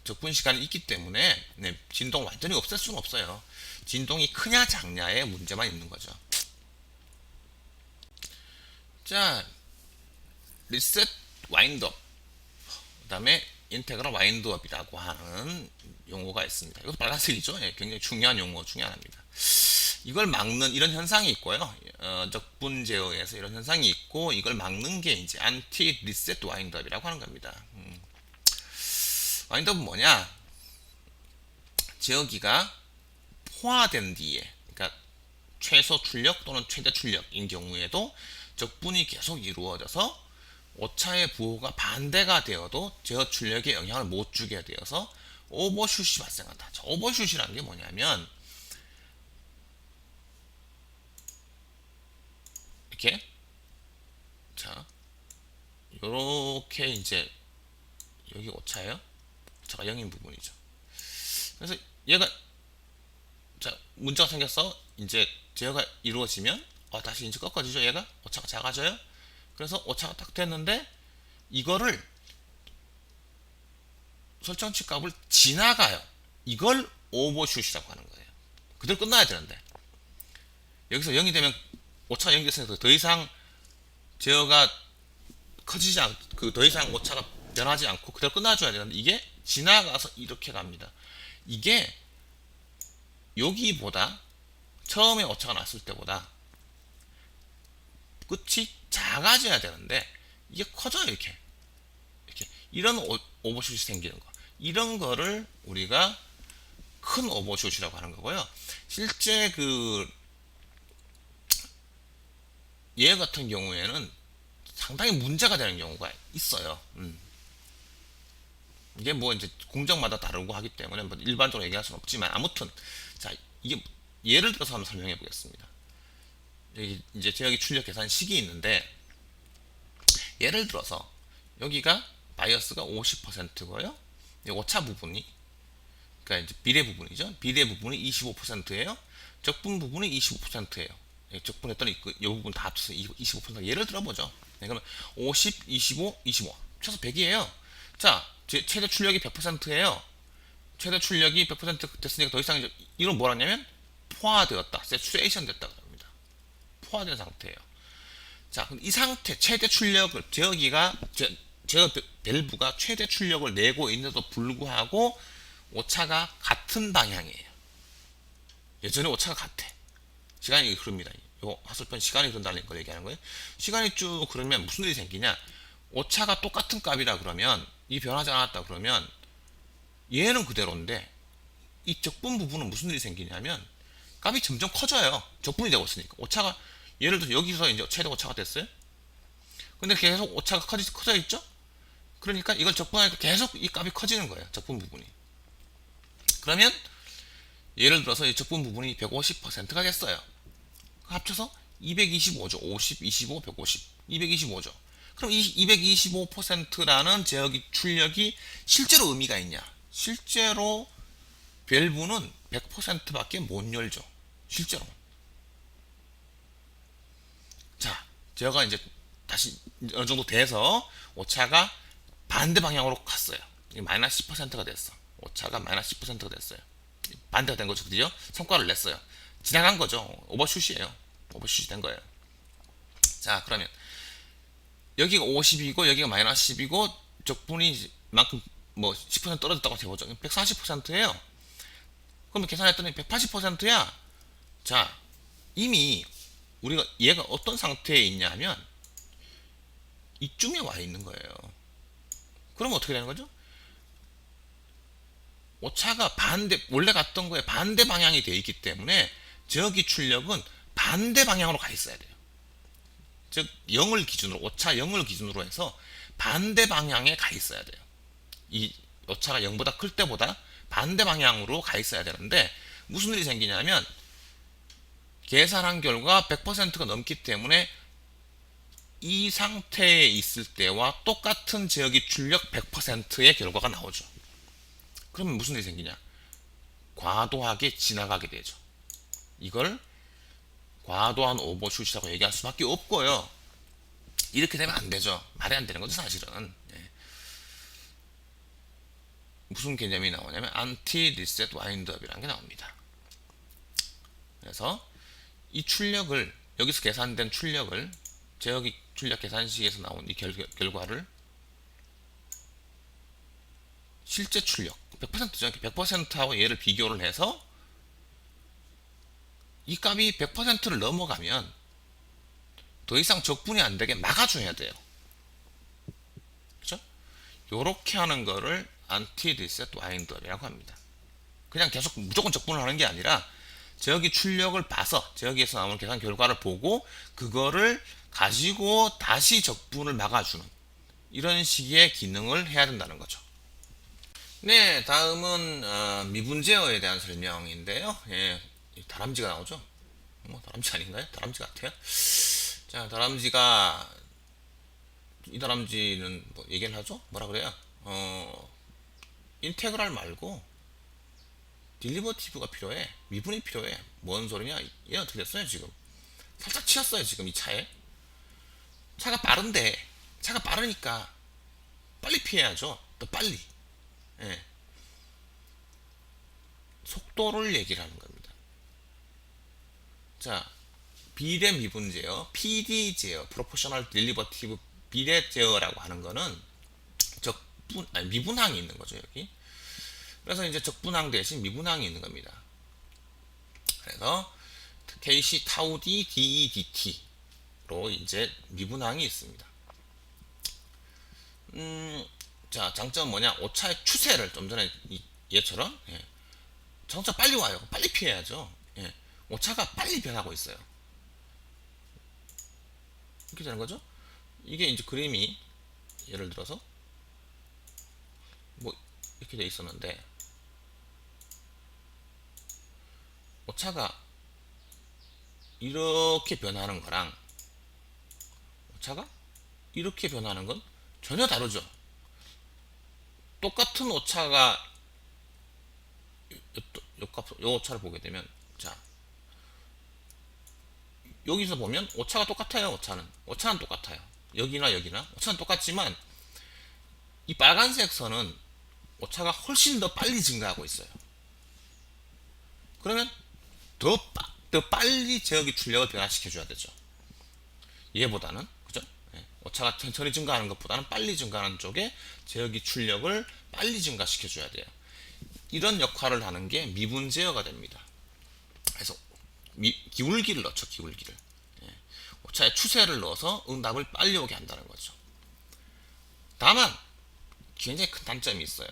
적분 시간이 있기 때문에 진동 완전히 없앨 수는 없어요. 진동이 크냐 작냐의 문제만 있는 거죠. 자, 리셋 와인드업, 그 다음에 인테그럴 와인드업이라고 하는 용어가 있습니다. 이것도 빨간색이죠. 굉장히 중요한 용어 중에 하나입니다. 이걸 막는 이런 현상이 있고요. 적분 제어에서 이런 현상이 있고, 이걸 막는 게 이제 안티 리셋 와인드업이라고 하는 겁니다. 와인드업은 뭐냐? 제어기가 포화된 뒤에, 그러니까 최소 출력 또는 최대 출력인 경우에도 적분이 계속 이루어져서 오차의 부호가 반대가 되어도 제어 출력에 영향을 못 주게 되어서 오버슛이 발생한다. 자, 오버슛이라는 게 뭐냐면 이렇게, 자, 요렇게 이제 여기 오차예요. 오차가 0인 부분이죠. 그래서 얘가, 자, 문제가 생겼어. 이제 제어가 이루어지면 다시 이제 꺾어지죠. 얘가 오차가 작아져요. 그래서 오차가 딱 됐는데 이거를 설정치 값을 지나가요. 이걸 오버슛이라고 하는 거예요. 그대로 끝나야 되는데 여기서 0이 되면 오차가 0이 됐으니까 더 이상 제어가 커지지 않고 더 이상 오차가 변하지 않고 그대로 끝나줘야 되는데 이게 지나가서 이렇게 갑니다. 이게 여기보다 처음에 오차가 났을 때보다 끝이 작아져야 되는데 이게 커져요. 이렇게 이런 오버슛이 생기는 거, 이런 거를 우리가 큰 오버슛이라고 하는 거고요. 실제 얘 같은 경우에는 상당히 문제가 되는 경우가 있어요. 이게 뭐 이제 공정마다 다르고 하기 때문에 뭐 일반적으로 얘기할 수는 없지만, 아무튼 자, 이게 예를 들어서 한번 설명해 보겠습니다. 여기 이제 제어기 출력 계산식이 있는데, 예를 들어서 여기가 바이어스가 50%고요. 오차 부분이, 그러니까 이제 비례 부분이죠. 비례 부분이 25%예요. 적분 부분이 25%예요. 적분했더니 이 부분 다 합쳐서 25%. 예를 들어보죠. 그러면 50, 25, 25. 최소 100이에요. 자, 최대 출력이 100%예요. 최대 출력이 100% 됐으니까 더 이상 이건 뭐라냐면 포화되었다, 세츄레이션 됐다 그럽니다. 포화된 상태예요. 자, 그럼 이 상태 최대 출력을 제어 밸브가 최대 출력을 내고 있는데도 불구하고 오차가 같은 방향이에요. 예전에 오차가 같아. 시간이 흐릅니다. 요 하슬pen 시간이 흐른다는 걸 얘기하는 거예요. 시간이 쭉 흐르면 무슨 일이 생기냐? 오차가 똑같은 값이라 그러면, 이 변하지 않았다 그러면 얘는 그대로인데 이 적분 부분은 무슨 일이 생기냐면 값이 점점 커져요. 적분이 되고 있으니까. 오차가, 예를 들어서 여기서 이제 최대 오차가 됐어요. 근데 계속 오차가 커져 있죠? 그러니까 이걸 적분하니까 계속 이 값이 커지는 거예요. 적분 부분이. 그러면 예를 들어서 이 적분 부분이 150%가 됐어요. 합쳐서 225죠. 50, 25, 150. 225죠. 그럼 이 225%라는 제어기 출력이 실제로 의미가 있냐? 실제로 밸브는 100%밖에 못 열죠. 실제로. 자, 제어가 이제 다시 어느 정도 돼서 오차가 반대 방향으로 갔어요. 마이너스 10%가 됐어. 오차가 마이너스 10%가 됐어요. 반대가 된 거죠. 그죠? 성과를 냈어요. 지나간 거죠. 오버슛이에요. 오버슛이 된 거예요. 자, 그러면 여기가 50이고 여기가 마이너스 10이고 적분이 만큼 뭐 10% 떨어졌다고 해보죠. 140%예요. 그러면 계산했더니 180%야. 자, 이미 우리가 얘가 어떤 상태에 있냐면 이쯤에 와 있는 거예요. 그럼 어떻게 되는 거죠? 오차가 원래 갔던 거에 반대 방향이 되어 있기 때문에 저기 출력은 반대 방향으로 가 있어야 돼요. 즉 0을 기준으로, 오차 0을 기준으로 해서 반대 방향에 가 있어야 돼요. 이 오차가 0보다 클 때보다 반대 방향으로 가 있어야 되는데 무슨 일이 생기냐면 계산한 결과 100%가 넘기 때문에 이 상태에 있을 때와 똑같은 제어기 출력 100%의 결과가 나오죠. 그러면 무슨 일이 생기냐? 과도하게 지나가게 되죠. 이걸 과도한 오버슛이라고 얘기할 수밖에 없고요. 이렇게 되면 안 되죠. 말이 안 되는 거죠, 사실은. 예. 무슨 개념이 나오냐면 안티 리셋 와인드업이라는 게 나옵니다. 그래서 이 출력을, 여기서 계산된 출력을, 제어기 출력 계산식에서 나온 이 결과를 실제 출력 100%죠. 100%하고 얘를 비교를 해서 이 값이 100%를 넘어가면 더 이상 적분이 안 되게 막아줘야 돼요. 그죠? 요렇게 하는 거를 안티 리셋 와인드업이라고 합니다. 그냥 계속 무조건 적분을 하는 게 아니라 제어기 출력을 봐서 제어기에서 나오는 계산 결과를 보고 그거를 가지고 다시 적분을 막아주는 이런 식의 기능을 해야 된다는 거죠. 네, 다음은 미분 제어에 대한 설명인데요. 예, 다람쥐가 나오죠. 뭐 다람쥐 아닌가요? 다람쥐 같아요. 자, 이 다람쥐는 뭐 얘기를 하죠? 뭐라 그래요? 인테그랄 말고 딜리버티브가 필요해. 미분이 필요해. 뭔 소리냐? 얘 어떻게 됐어요 지금? 살짝 치였어요 지금 이 차에. 차가 빠른데, 차가 빠르니까 빨리 피해야죠. 더 빨리. 예. 속도를 얘기를 하는 겁니다. 자, 비례 미분 제어, PD 제어, 프로포셔널 딜리버티브 비례 제어라고 하는 거는 미분항이 있는 거죠, 여기. 그래서 이제 적분항 대신 미분항이 있는 겁니다. 그래서 KC 타우 D DE DT로 이제 미분항이 있습니다. 자, 장점은 뭐냐? 오차의 추세를 좀 전에 얘처럼 정차 빨리 와요. 빨리 피해야죠. 예. 오차가 빨리 변하고 있어요. 이렇게 되는 거죠. 이게 이제 그림이 예를 들어서 뭐 이렇게 돼 있었는데 오차가 이렇게 변하는 거랑 오차가 이렇게 변하는 건 전혀 다르죠. 똑같은 오차가 요 오차를 보게 되면, 자, 여기서 보면 오차가 똑같아요. 오차는 똑같아요. 여기나 여기나 오차는 똑같지만 이 빨간색 선은 오차가 훨씬 더 빨리 증가하고 있어요. 그러면 더 빨리 제어기 출력을 변화시켜 줘야 되죠. 얘보다는, 그죠? 오차가 천천히 증가하는 것보다는 빨리 증가하는 쪽에 제어기 출력을 빨리 증가시켜 줘야 돼요. 이런 역할을 하는 게 미분 제어가 됩니다. 그래서 기울기를 넣죠. 기울기를. 오차의 추세를 넣어서 응답을 빨리 오게 한다는 거죠. 다만 굉장히 큰 단점이 있어요.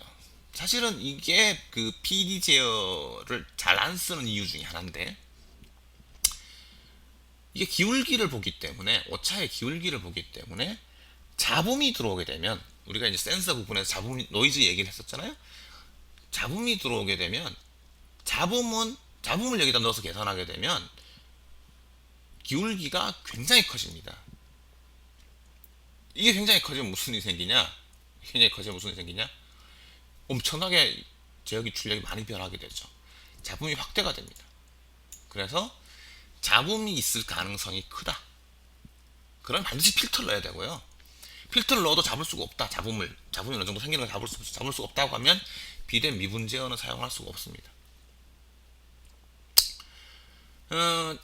사실은 이게 그 PD 제어를 잘 안 쓰는 이유 중에 하나인데, 이게 기울기를 보기 때문에, 오차의 기울기를 보기 때문에 잡음이 들어오게 되면, 우리가 이제 센서 부분에서 노이즈 얘기를 했었잖아요. 잡음이 들어오게 되면 잡음을 여기다 넣어서 계산하게 되면 기울기가 굉장히 커집니다. 이게 굉장히 커지면 무슨 일이 생기냐? 엄청나게 제어기 출력이 많이 변하게 되죠. 잡음이 확대가 됩니다. 그래서 잡음이 있을 가능성이 크다. 그럼 반드시 필터를 넣어야 되고요. 필터를 넣어도 잡을 수가 없다. 잡음이 어느 정도 생기는 걸 잡을 수가 없다고 하면 비된 미분 제어는 사용할 수가 없습니다.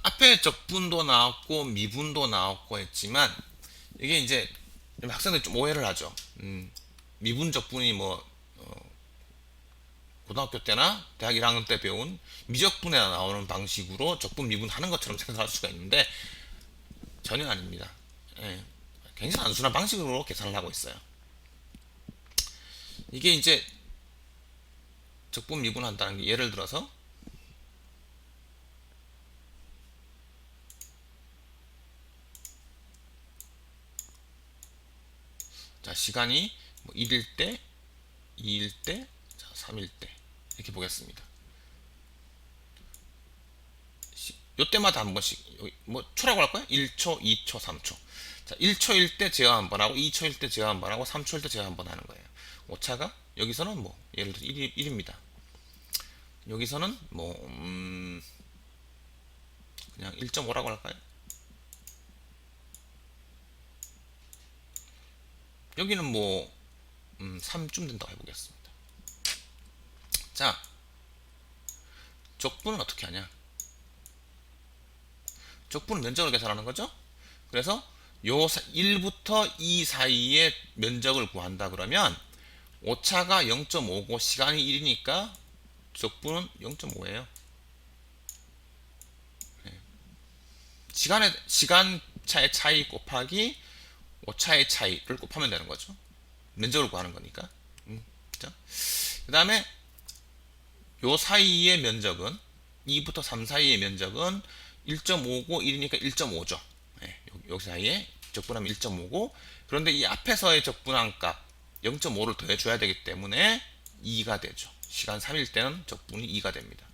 앞에 적분도 나왔고 미분도 나왔고 했지만 이게 이제 학생들이 좀 오해를 하죠. 미분 적분이 뭐 고등학교 때나 대학 1학년 때 배운 미적분에 나오는 방식으로 적분 미분하는 것처럼 생각할 수가 있는데 전혀 아닙니다. 예, 굉장히 단순한 방식으로 계산을 하고 있어요. 이게 이제 적분 미분한다는 게 예를 들어서 자 시간이 뭐 1일 때, 2일 때, 자, 3일 때 이렇게 보겠습니다. 요때마다 한 번씩 뭐 초라고 할 거야? 1초, 2초, 3초. 자, 1초일 때 제어 한 번 하고 2초일 때 제어 한 번 하고 3초일 때 제어 한 번 하는 거예요. 오차가 여기서는 뭐 예를 들어 1입니다. 여기서는 뭐 그냥 1.5라고 할까요? 여기는 뭐 3쯤 된다고 해보겠습니다. 자, 적분은 어떻게 하냐? 적분은 면적을 계산하는 거죠. 그래서 요 1부터 2 사이의 면적을 구한다 그러면 오차가 0.5고 시간이 1이니까 적분은 0.5예요. 시간 차의 차이 곱하기 오차의 차이를 곱하면 되는 거죠. 면적을 구하는 거니까. 그죠? 그 다음에 요 사이의 면적은 2부터 3 사이의 면적은 1.5고 1이니까 1.5죠. 네, 여기 사이에 적분하면 1.5고 그런데 이 앞에서의 적분한 값 0.5를 더해줘야 되기 때문에 2가 되죠. 시간 3일 때는 적분이 2가 됩니다.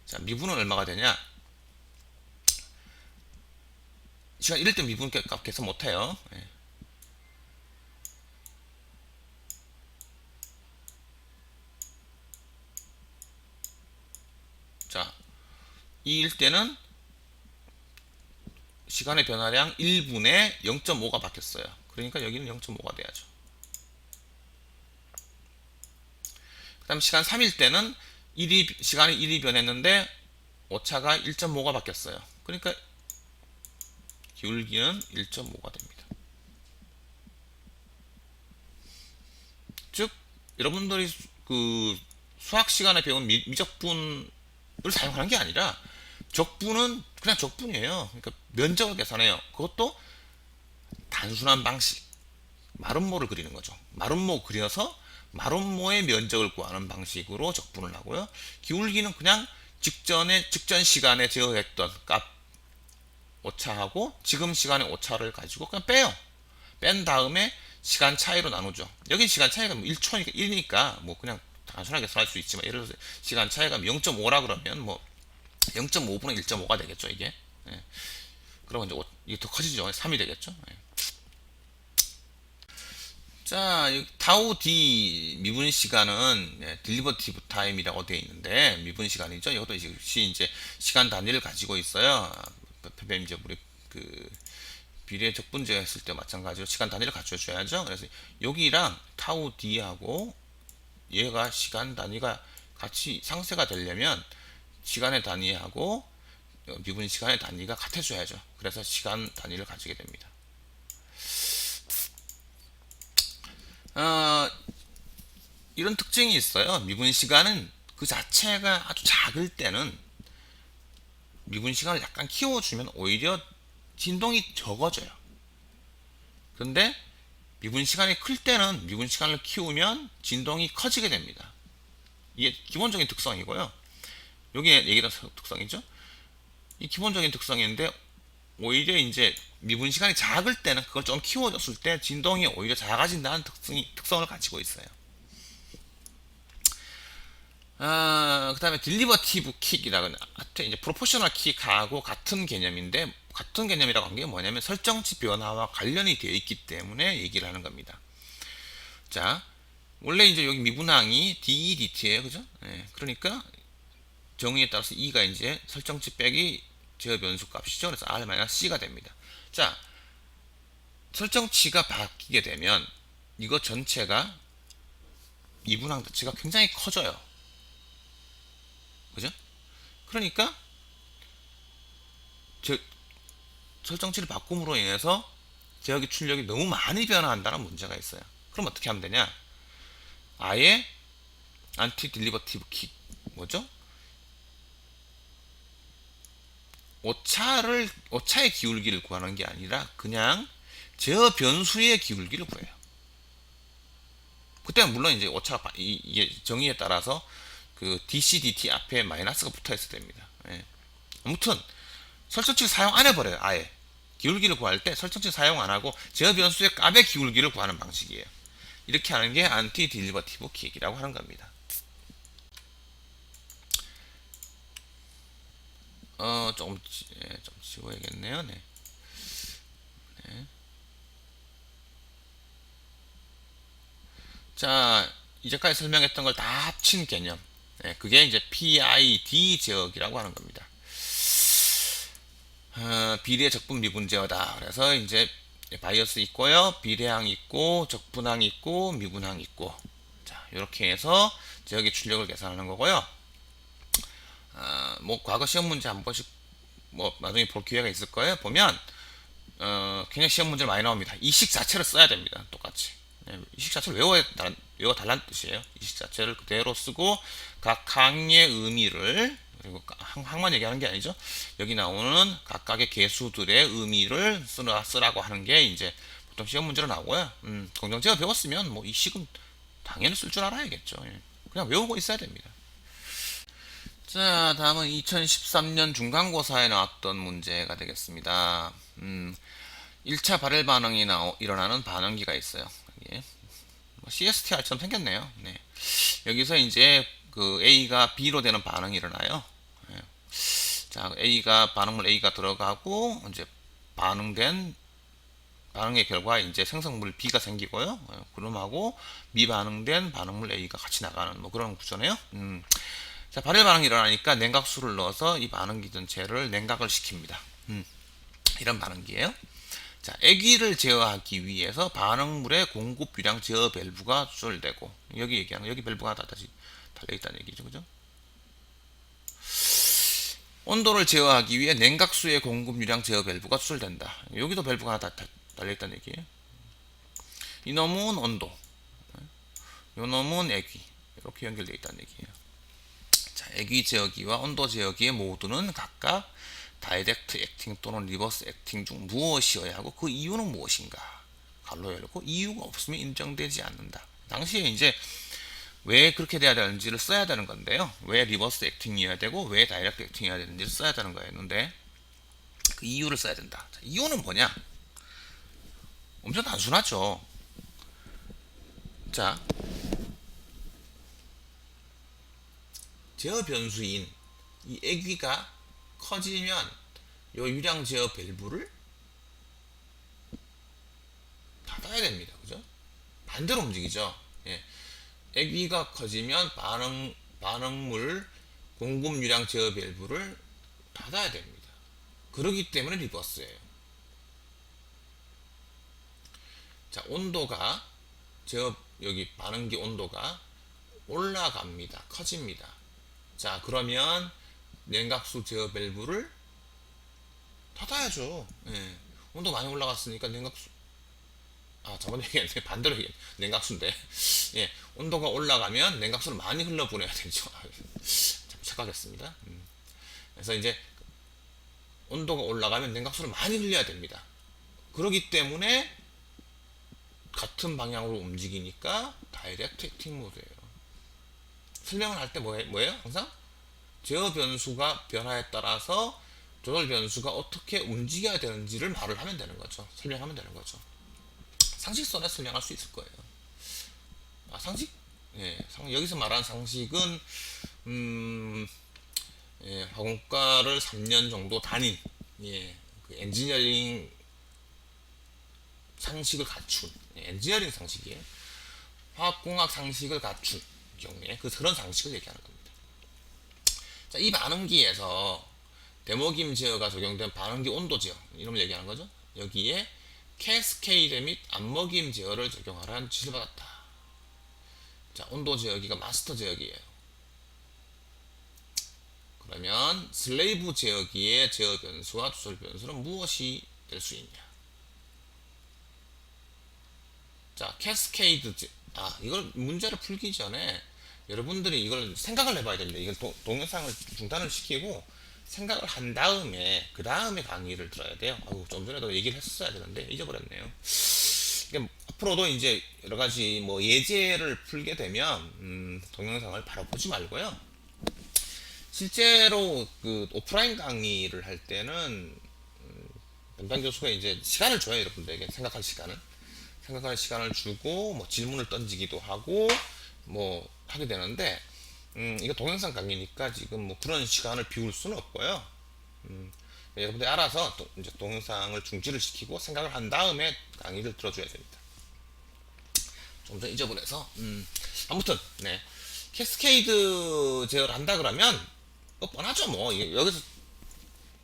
자, 미분은 얼마가 되냐? 시간 1일 때 미분 값 계산 못해요. 네. 자, 2일 때는 시간의 변화량 1분에 0.5가 바뀌었어요. 그러니까 여기는 0.5가 돼야죠. 그 다음 시간 3일 때는 시간이 1이 변했는데 오차가 1.5가 바뀌었어요. 그러니까 기울기는 1.5가 됩니다. 즉 여러분들이 그 수학 시간에 배운 미적분을 사용하는 게 아니라 적분은 그냥 적분이에요. 그러니까 면적을 계산해요. 그것도 단순한 방식. 마름모를 그리는 거죠. 마름모 그려서 마름모의 면적을 구하는 방식으로 적분을 하고요. 기울기는 그냥 직전 시간에 제어했던 값 오차하고 지금 시간의 오차를 가지고 그냥 빼요. 뺀 다음에 시간 차이로 나누죠. 여기 시간 차이가 1초니까 1이니까 뭐 그냥 단순하게 살 수 있지만 예를 들어서 시간 차이가 0.5라 그러면 뭐 0.5분의 1.5가 되겠죠 이게. 예. 그러면 이제 이게 더 커지죠. 3이 되겠죠. 예. 자, 타우 D 미분 시간은 딜리버티브 타임이라고 되어 있는데 미분 시간이죠. 이것도 이제 시간 단위를 가지고 있어요. 이제 우리 그 비례 적분제 했을 때 마찬가지로 시간 단위를 갖춰줘야죠. 그래서 여기랑 타우 D하고 얘가 시간 단위가 같이 상쇄가 되려면 시간의 단위하고 미분 시간의 단위가 같아져야죠. 그래서 시간 단위를 가지게 됩니다. 이런 특징이 있어요. 미분 시간은 그 자체가 아주 작을 때는 미분 시간을 약간 키워주면 오히려 진동이 적어져요. 그런데 미분 시간이 클 때는 미분 시간을 키우면 진동이 커지게 됩니다. 이게 기본적인 특성이고요. 여기 얘기한 특성이죠. 이 기본적인 특성인데 오히려 이제 미분 시간이 작을 때는 그걸 좀 키워줬을 때 진동이 오히려 작아진다는 특성을 가지고 있어요. 그 다음에 딜리버티브 킥이라고 이제 프로포셔널 킥하고 같은 개념인데 같은 개념이라고 한 게 뭐냐면 설정치 변화와 관련이 되어 있기 때문에 얘기를 하는 겁니다. 자, 원래 이제 여기 미분항이 DEDT예요, 그죠? 네, 그러니까 정의에 따라서 E가 이제 설정치 빼기 제어 변수 값이죠. 그래서 R-C가 됩니다. 자, 설정치가 바뀌게 되면 이거 전체가 미분항 자체가 굉장히 커져요. 그죠? 그러니까 저 설정치를 바꿈으로 인해서 제어기 출력이 너무 많이 변화한다는 문제가 있어요. 그럼 어떻게 하면 되냐? 아예 안티 딜리버티브 킥 뭐죠? 오차의 기울기를 구하는 게 아니라 그냥 제어 변수의 기울기를 구해요. 그때는 물론 이제 오차가 이게 정의에 따라서 그 DC, DT 앞에 마이너스가 붙어 있어야 됩니다. 예. 아무튼 설정치를 사용 안 해버려요. 아예 기울기를 구할 때 설정치 사용 안 하고 제어 변수의 값의 기울기를 구하는 방식이에요. 이렇게 하는 게 안티 딜리버티브 킥이라고 하는 겁니다. 조금 좀 지워야겠네요. 네. 네. 자, 이제까지 설명했던 걸 다 합친 개념. 네, 그게 이제 PID 제어기라고 하는 겁니다. 비례 적분 미분 제어다. 그래서 이제 바이어스 있고요, 비례항 있고, 적분항 있고, 미분항 있고. 자, 이렇게 해서 제어기 출력을 계산하는 거고요. 뭐 과거 시험 문제 한 번씩 뭐 나중에 볼 기회가 있을 거예요. 보면 굉장히 시험 문제를 많이 나옵니다. 이식 자체를 써야 됩니다. 똑같이. 네, 이식 자체를 외워달라는 뜻이에요. 이식 자체를 그대로 쓰고 각 항의 의미를 그리고 항만 얘기하는 게 아니죠. 여기 나오는 각각의 개수들의 의미를 쓰라고 하는 게 이제 보통 시험 문제로 나오고요. 공정제어 배웠으면 뭐 이식은 당연히 쓸 줄 알아야겠죠. 예. 그냥 외우고 있어야 됩니다. 자, 다음은 2013년 중간고사에 나왔던 문제가 되겠습니다. 1차 발열 반응이 일어나는 반응기가 있어요. 여기에. CSTR처럼 생겼네요. 네. 여기서 이제 그 A가 B로 되는 반응이 일어나요. 네. 자, A가 들어가고 이제 반응의 결과 이제 생성물 B가 생기고요. 그럼하고 미반응된 반응물 A가 같이 나가는 뭐 그런 구조네요. 자, 발열 반응이 일어나니까 냉각수를 넣어서 이 반응기 전체를 냉각을 시킵니다. 이런 반응기예요. 자, 액위를 제어하기 위해서 반응물의 공급 유량 제어 밸브가 조절되고 여기 밸브가 다시 달려있다는 얘기죠. 그죠? 온도를 제어하기 위해 냉각수의 공급 유량 제어 밸브가 조절된다. 여기도 밸브가 하나 달려있다는 얘기예요. 이놈은 온도, 요놈은 액위 이렇게 연결되어 있다는 얘기예요. 자, 액위 제어기와 온도 제어기의 모두는 각각 다이렉트 액팅 또는 리버스 액팅 중 무엇이어야 하고 그 이유는 무엇인가? 갈로 열고 이유가 없으면 인정되지 않는다. 당시에 이제 왜 그렇게 돼야 되는지를 써야 되는 건데요. 왜 리버스 액팅이어야 되고 왜 다이렉트 액팅이어야 되는지를 써야 되는 거였는데 그 이유를 써야 된다. 자, 이유는 뭐냐? 엄청 단순하죠. 자, 제어 변수인 이 액위가 커지면 요 유량 제어 밸브를 닫아야 됩니다. 그죠? 반대로 움직이죠. 예. 액위가 커지면 반응물 공급 유량 제어 밸브를 닫아야 됩니다. 그러기 때문에 리버스예요. 자, 온도가 여기 반응기 온도가 올라갑니다. 커집니다. 자, 그러면 냉각수 제어 밸브를 닫아야죠. 예. 온도 많이 올라갔으니까 냉각수 잘못 얘기했네. 반대로 얘기해. 냉각수인데. 예. 온도가 올라가면 냉각수를 많이 흘러보내야 되죠. 참 착각했습니다. 그래서 이제 온도가 올라가면 냉각수를 많이 흘려야 됩니다. 그렇기 때문에 같은 방향으로 움직이니까 다이렉트 액팅 모드예요. 설명을 할 때 뭐예요? 항상 제어 변수가 변화에 따라서 조절 변수가 어떻게 움직여야 되는지를 말을 하면 되는 거죠. 설명하면 되는 거죠. 상식선에 설명할 수 있을 거예요. 상식? 예, 여기서 말하는 상식은 화공과를 3년 정도 다닌 그 엔지니어링 상식을 갖춘 엔지니어링 상식이에요. 화학공학 상식을 갖춘 경우에 그런 상식을 얘기하는 겁니다. 자, 이 반응기에서 데모김 제어가 적용된 반응기 온도 제어 이름을 얘기하는 거죠. 여기에 캐스케이드 및 안먹임 제어를 적용하라는 지시를 받았다. 자, 온도 제어기가 마스터 제어기예요. 그러면 슬레이브 제어기의 제어 변수와 조절 변수는 무엇이 될 수 있냐? 자, 캐스케이드 이걸 문제를 풀기 전에 여러분들이 이걸 생각을 해봐야 됩니다. 이걸 동영상을 중단을 시키고 생각을 한 다음에 그 다음에 강의를 들어야 돼요. 좀 전에도 얘기를 했었어야 되는데 잊어버렸네요. 그러니까 앞으로도 이제 여러 가지 뭐 예제를 풀게 되면 동영상을 바로 보지 말고요. 실제로 그 오프라인 강의를 할 때는 담당 교수가 이제 시간을 줘요. 여러분들에게 생각할 시간을 주고 뭐 질문을 던지기도 하고 뭐 하게 되는데 이거 동영상 강의니까 지금 뭐 그런 시간을 비울 수는 없고요. 여러분들이 알아서 이제 동영상을 중지를 시키고 생각을 한 다음에 강의를 들어줘야 됩니다. 좀 더 잊어버려서 아무튼 네, 캐스케이드 제어를 한다 그러면 뭐 뻔하죠. 뭐 여기서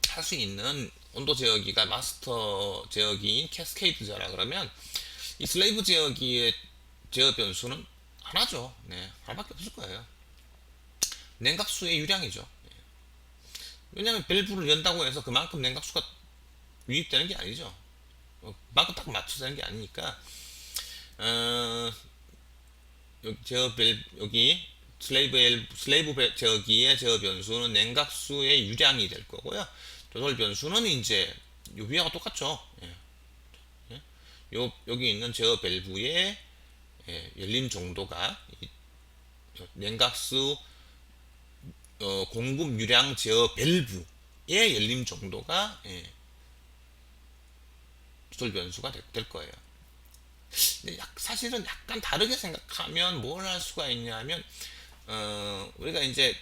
할 수 있는 온도 제어기가 마스터 제어기인 캐스케이드 제어라 그러면 이 슬레이브 제어기의 제어 변수는 하나죠. 네, 하나밖에 없을 거예요. 냉각수의 유량이죠. 왜냐하면 밸브를 연다고 해서 그만큼 냉각수가 유입되는 게 아니죠. 그만큼 딱 맞춰서 되는 게 아니니까 여기 슬레이브 제어기의 제어 변수는 냉각수의 유량이 될 거고요. 조절 변수는 이제 위하고 똑같죠. 예. 여기 있는 제어 밸브의 열림 정도가 냉각수 공급 유량 제어 밸브의 열림 정도가 조절 변수가 될 거예요. 근데 사실은 약간 다르게 생각하면 뭘 할 수가 있냐면 우리가 이제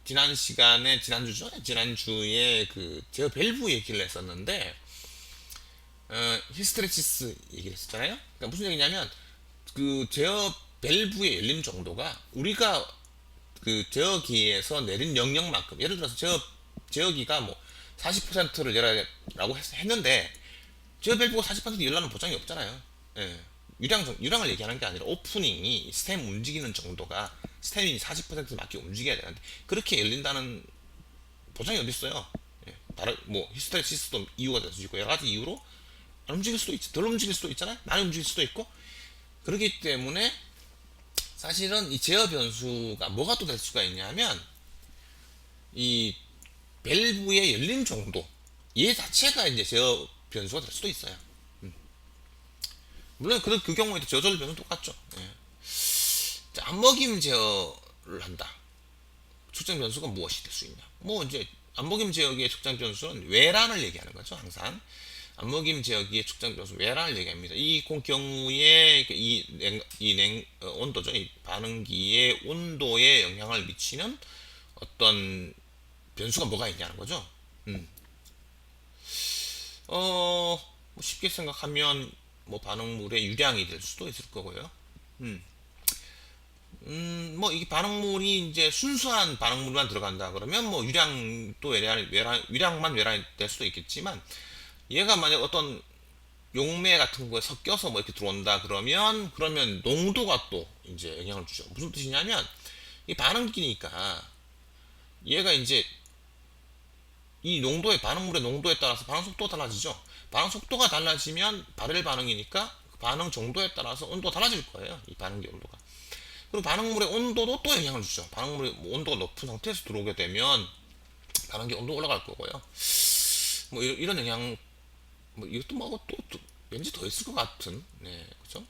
지난주에 그 제어 밸브 얘기를 했었는데 히스테레시스 얘기를 했었잖아요. 그러니까 무슨 얘기냐면 그 제어 밸브의 열림 정도가 우리가 그 제어기에서 내린 영역만큼, 예를 들어서 제어기가 뭐 40%를 열라고 했는데 제어 밸브가 40% 열라는 보장이 없잖아요. 예. 유량을 얘기하는 게 아니라 오프닝이 스템 움직이는 정도가 스템이 40% 맞게 움직여야 되는데 그렇게 열린다는 보장이 어디 있어요? 예. 다른 뭐 히스테레시스도 이유가 될 수 있고 여러 가지 이유로 안 움직일 수도 있지, 덜 움직일 수도 있잖아요. 많이 움직일 수도 있고. 그렇기 때문에 사실은 이 제어 변수가 뭐가 또 될 수가 있냐면 이 밸브의 열림 정도 얘 자체가 이제 제어 변수가 될 수도 있어요. 물론 그 경우에도 저절 변수는 똑같죠. 예. 자, 안먹임 제어를 한다. 측정 변수가 무엇이 될 수 있냐? 뭐 이제 안먹임 제어기의 측정 변수는 외란을 얘기하는 거죠. 항상 안먹임 제어기의 측정 변수 외란을 얘기합니다. 이 경우에 온도죠. 이 반응기의 온도에 영향을 미치는 어떤 변수가 뭐가 있냐는 거죠. 뭐 쉽게 생각하면 뭐 반응물의 유량이 될 수도 있을 거고요. 뭐 이게 반응물이 이제 순수한 반응물만 들어간다 그러면 뭐 유량만 외란이 될 수도 있겠지만 얘가 만약 어떤 용매 같은 거에 섞여서 뭐 이렇게 들어온다 그러면 농도가 또 이제 영향을 주죠. 무슨 뜻이냐면 이 반응기니까 얘가 이제 이 반응물의 농도에 따라서 반응 속도가 달라지죠. 반응 속도가 달라지면 발열 반응이니까 그 반응 정도에 따라서 온도가 달라질 거예요. 이 반응기 온도가. 그리고 반응물의 온도도 또 영향을 주죠. 반응물의 온도가 높은 상태에서 들어오게 되면 반응기 온도가 올라갈 거고요. 뭐 이런 영향, 뭐 이것도 뭐 또 왠지 더 있을 것 같은, 네, 그죠?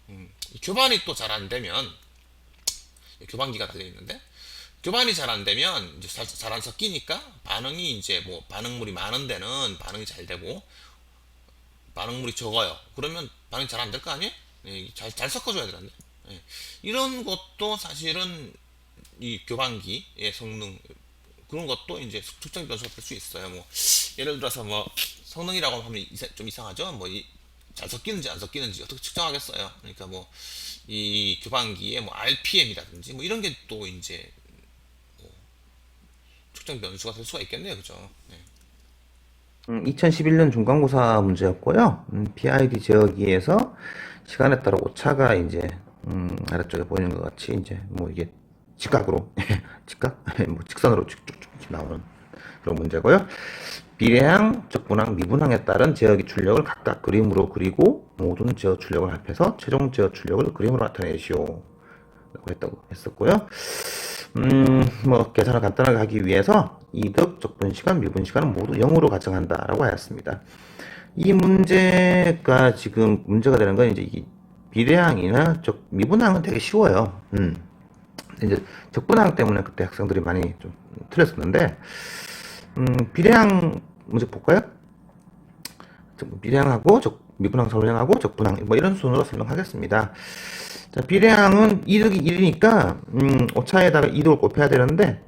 교반이 또 잘 안 되면 교반기가 달려 있는데 교반이 잘 안 되면 이제 잘 안 섞이니까 반응이 이제 뭐 반응물이 많은 데는 반응이 잘 되고 반응물이 적어요. 그러면 반응이 잘 안 될 거 아니에요? 네, 잘 섞어줘야 되는데. 네. 이런 것도 사실은 이 교반기의 성능 그런 것도 이제 측정 변수가 될 수 있어요. 뭐 예를 들어서 뭐 성능이라고 하면 좀 이상하죠. 뭐 잘 섞이는지 안 섞이는지 어떻게 측정하겠어요. 그러니까 뭐 이 교반기의 뭐 RPM이라든지 뭐 이런 게 또 이제 측정 변수가 될 수가 있겠네요. 그죠? 네. 2011년 중간고사 문제였고요. PID 제어기에서 시간에 따라 오차가 이제 아래쪽에 보이는 것 같이 이제 뭐 이게 직각으로 직각 뭐 직선으로 쭉쭉쭉 나오는 그런 문제고요. 비례항, 적분항, 미분항에 따른 제어기 출력을 각각 그림으로 그리고 모든 제어 출력을 합해서 최종 제어 출력을 그림으로 나타내시오. 라고 했었고요. 뭐 계산을 간단하게 하기 위해서 이득, 적분시간, 미분시간은 모두 0으로 가정한다 라고 하였습니다. 이 문제가 지금 문제가 되는 건 이제 이 비례항이나 미분항은 되게 쉬워요. 이제 적분항 때문에 그때 학생들이 많이 좀 틀렸었는데, 비례항 문제 볼까요? 비례항하고 미분항 설명하고 적분항 뭐 이런 순으로 설명하겠습니다. 자, 비례항은 이득이 1이니까 오차에다가 이득을 곱해야 되는데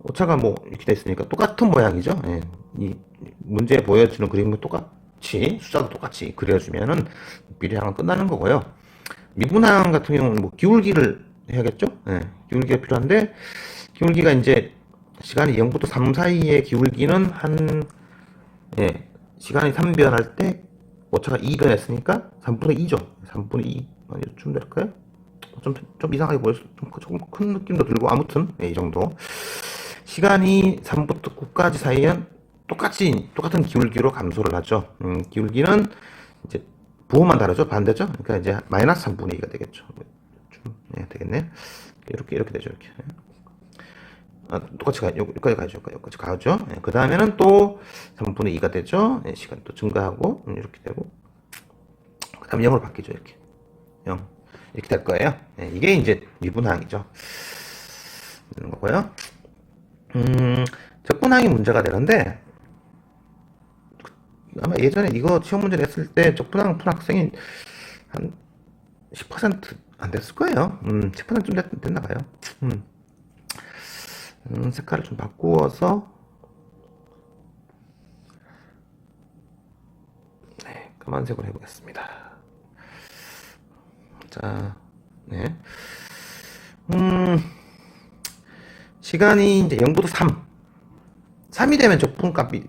오차가 뭐 이렇게 돼 있으니까 똑같은 모양이죠. 예. 이 문제에 보여주는 그림은 똑같이 숫자도 똑같이 그려주면은 비례항은 끝나는 거고요. 미분항 같은 경우는 뭐 기울기를 해야겠죠. 예. 기울기가 필요한데 기울기가 이제 시간이 0부터 3 사이의 기울기는 한 예, 시간이 3변할 때 오차가 2변했으니까 3분의 2죠. 3분의 2 좀 될까요? 좀 이상하게 보여서 조금 큰 느낌도 들고 아무튼 이 정도. 시간이 3부터 9까지 사이엔 똑같은 기울기로 감소를 하죠. 기울기는 이제 부호만 다르죠. 반대죠. 그러니까 이제 마이너스 3분의 2가 되겠죠. 좀 되겠네. 이렇게 되죠. 이렇게. 똑같이 여기까지 가죠. 여기까지 가죠. 그 다음에는 또 3분의 2가 되죠. 시간이 또 증가하고 이렇게 되고 그 다음에 0으로 바뀌죠. 이렇게 0 이렇게 될 거예요. 이게 이제 미분항이죠. 이런 거고요. 적분항이 문제가 되는데 아마 예전에 이거 시험 문제 냈을 때 적분항 푼 학생이 한 10%안 됐을 거예요. 10%좀 됐나 봐요. 색깔을 좀 바꾸어서 네, 까만색으로 해보겠습니다. 자, 네. 시간이 이제 0부터 3. 3이 되면 적분값이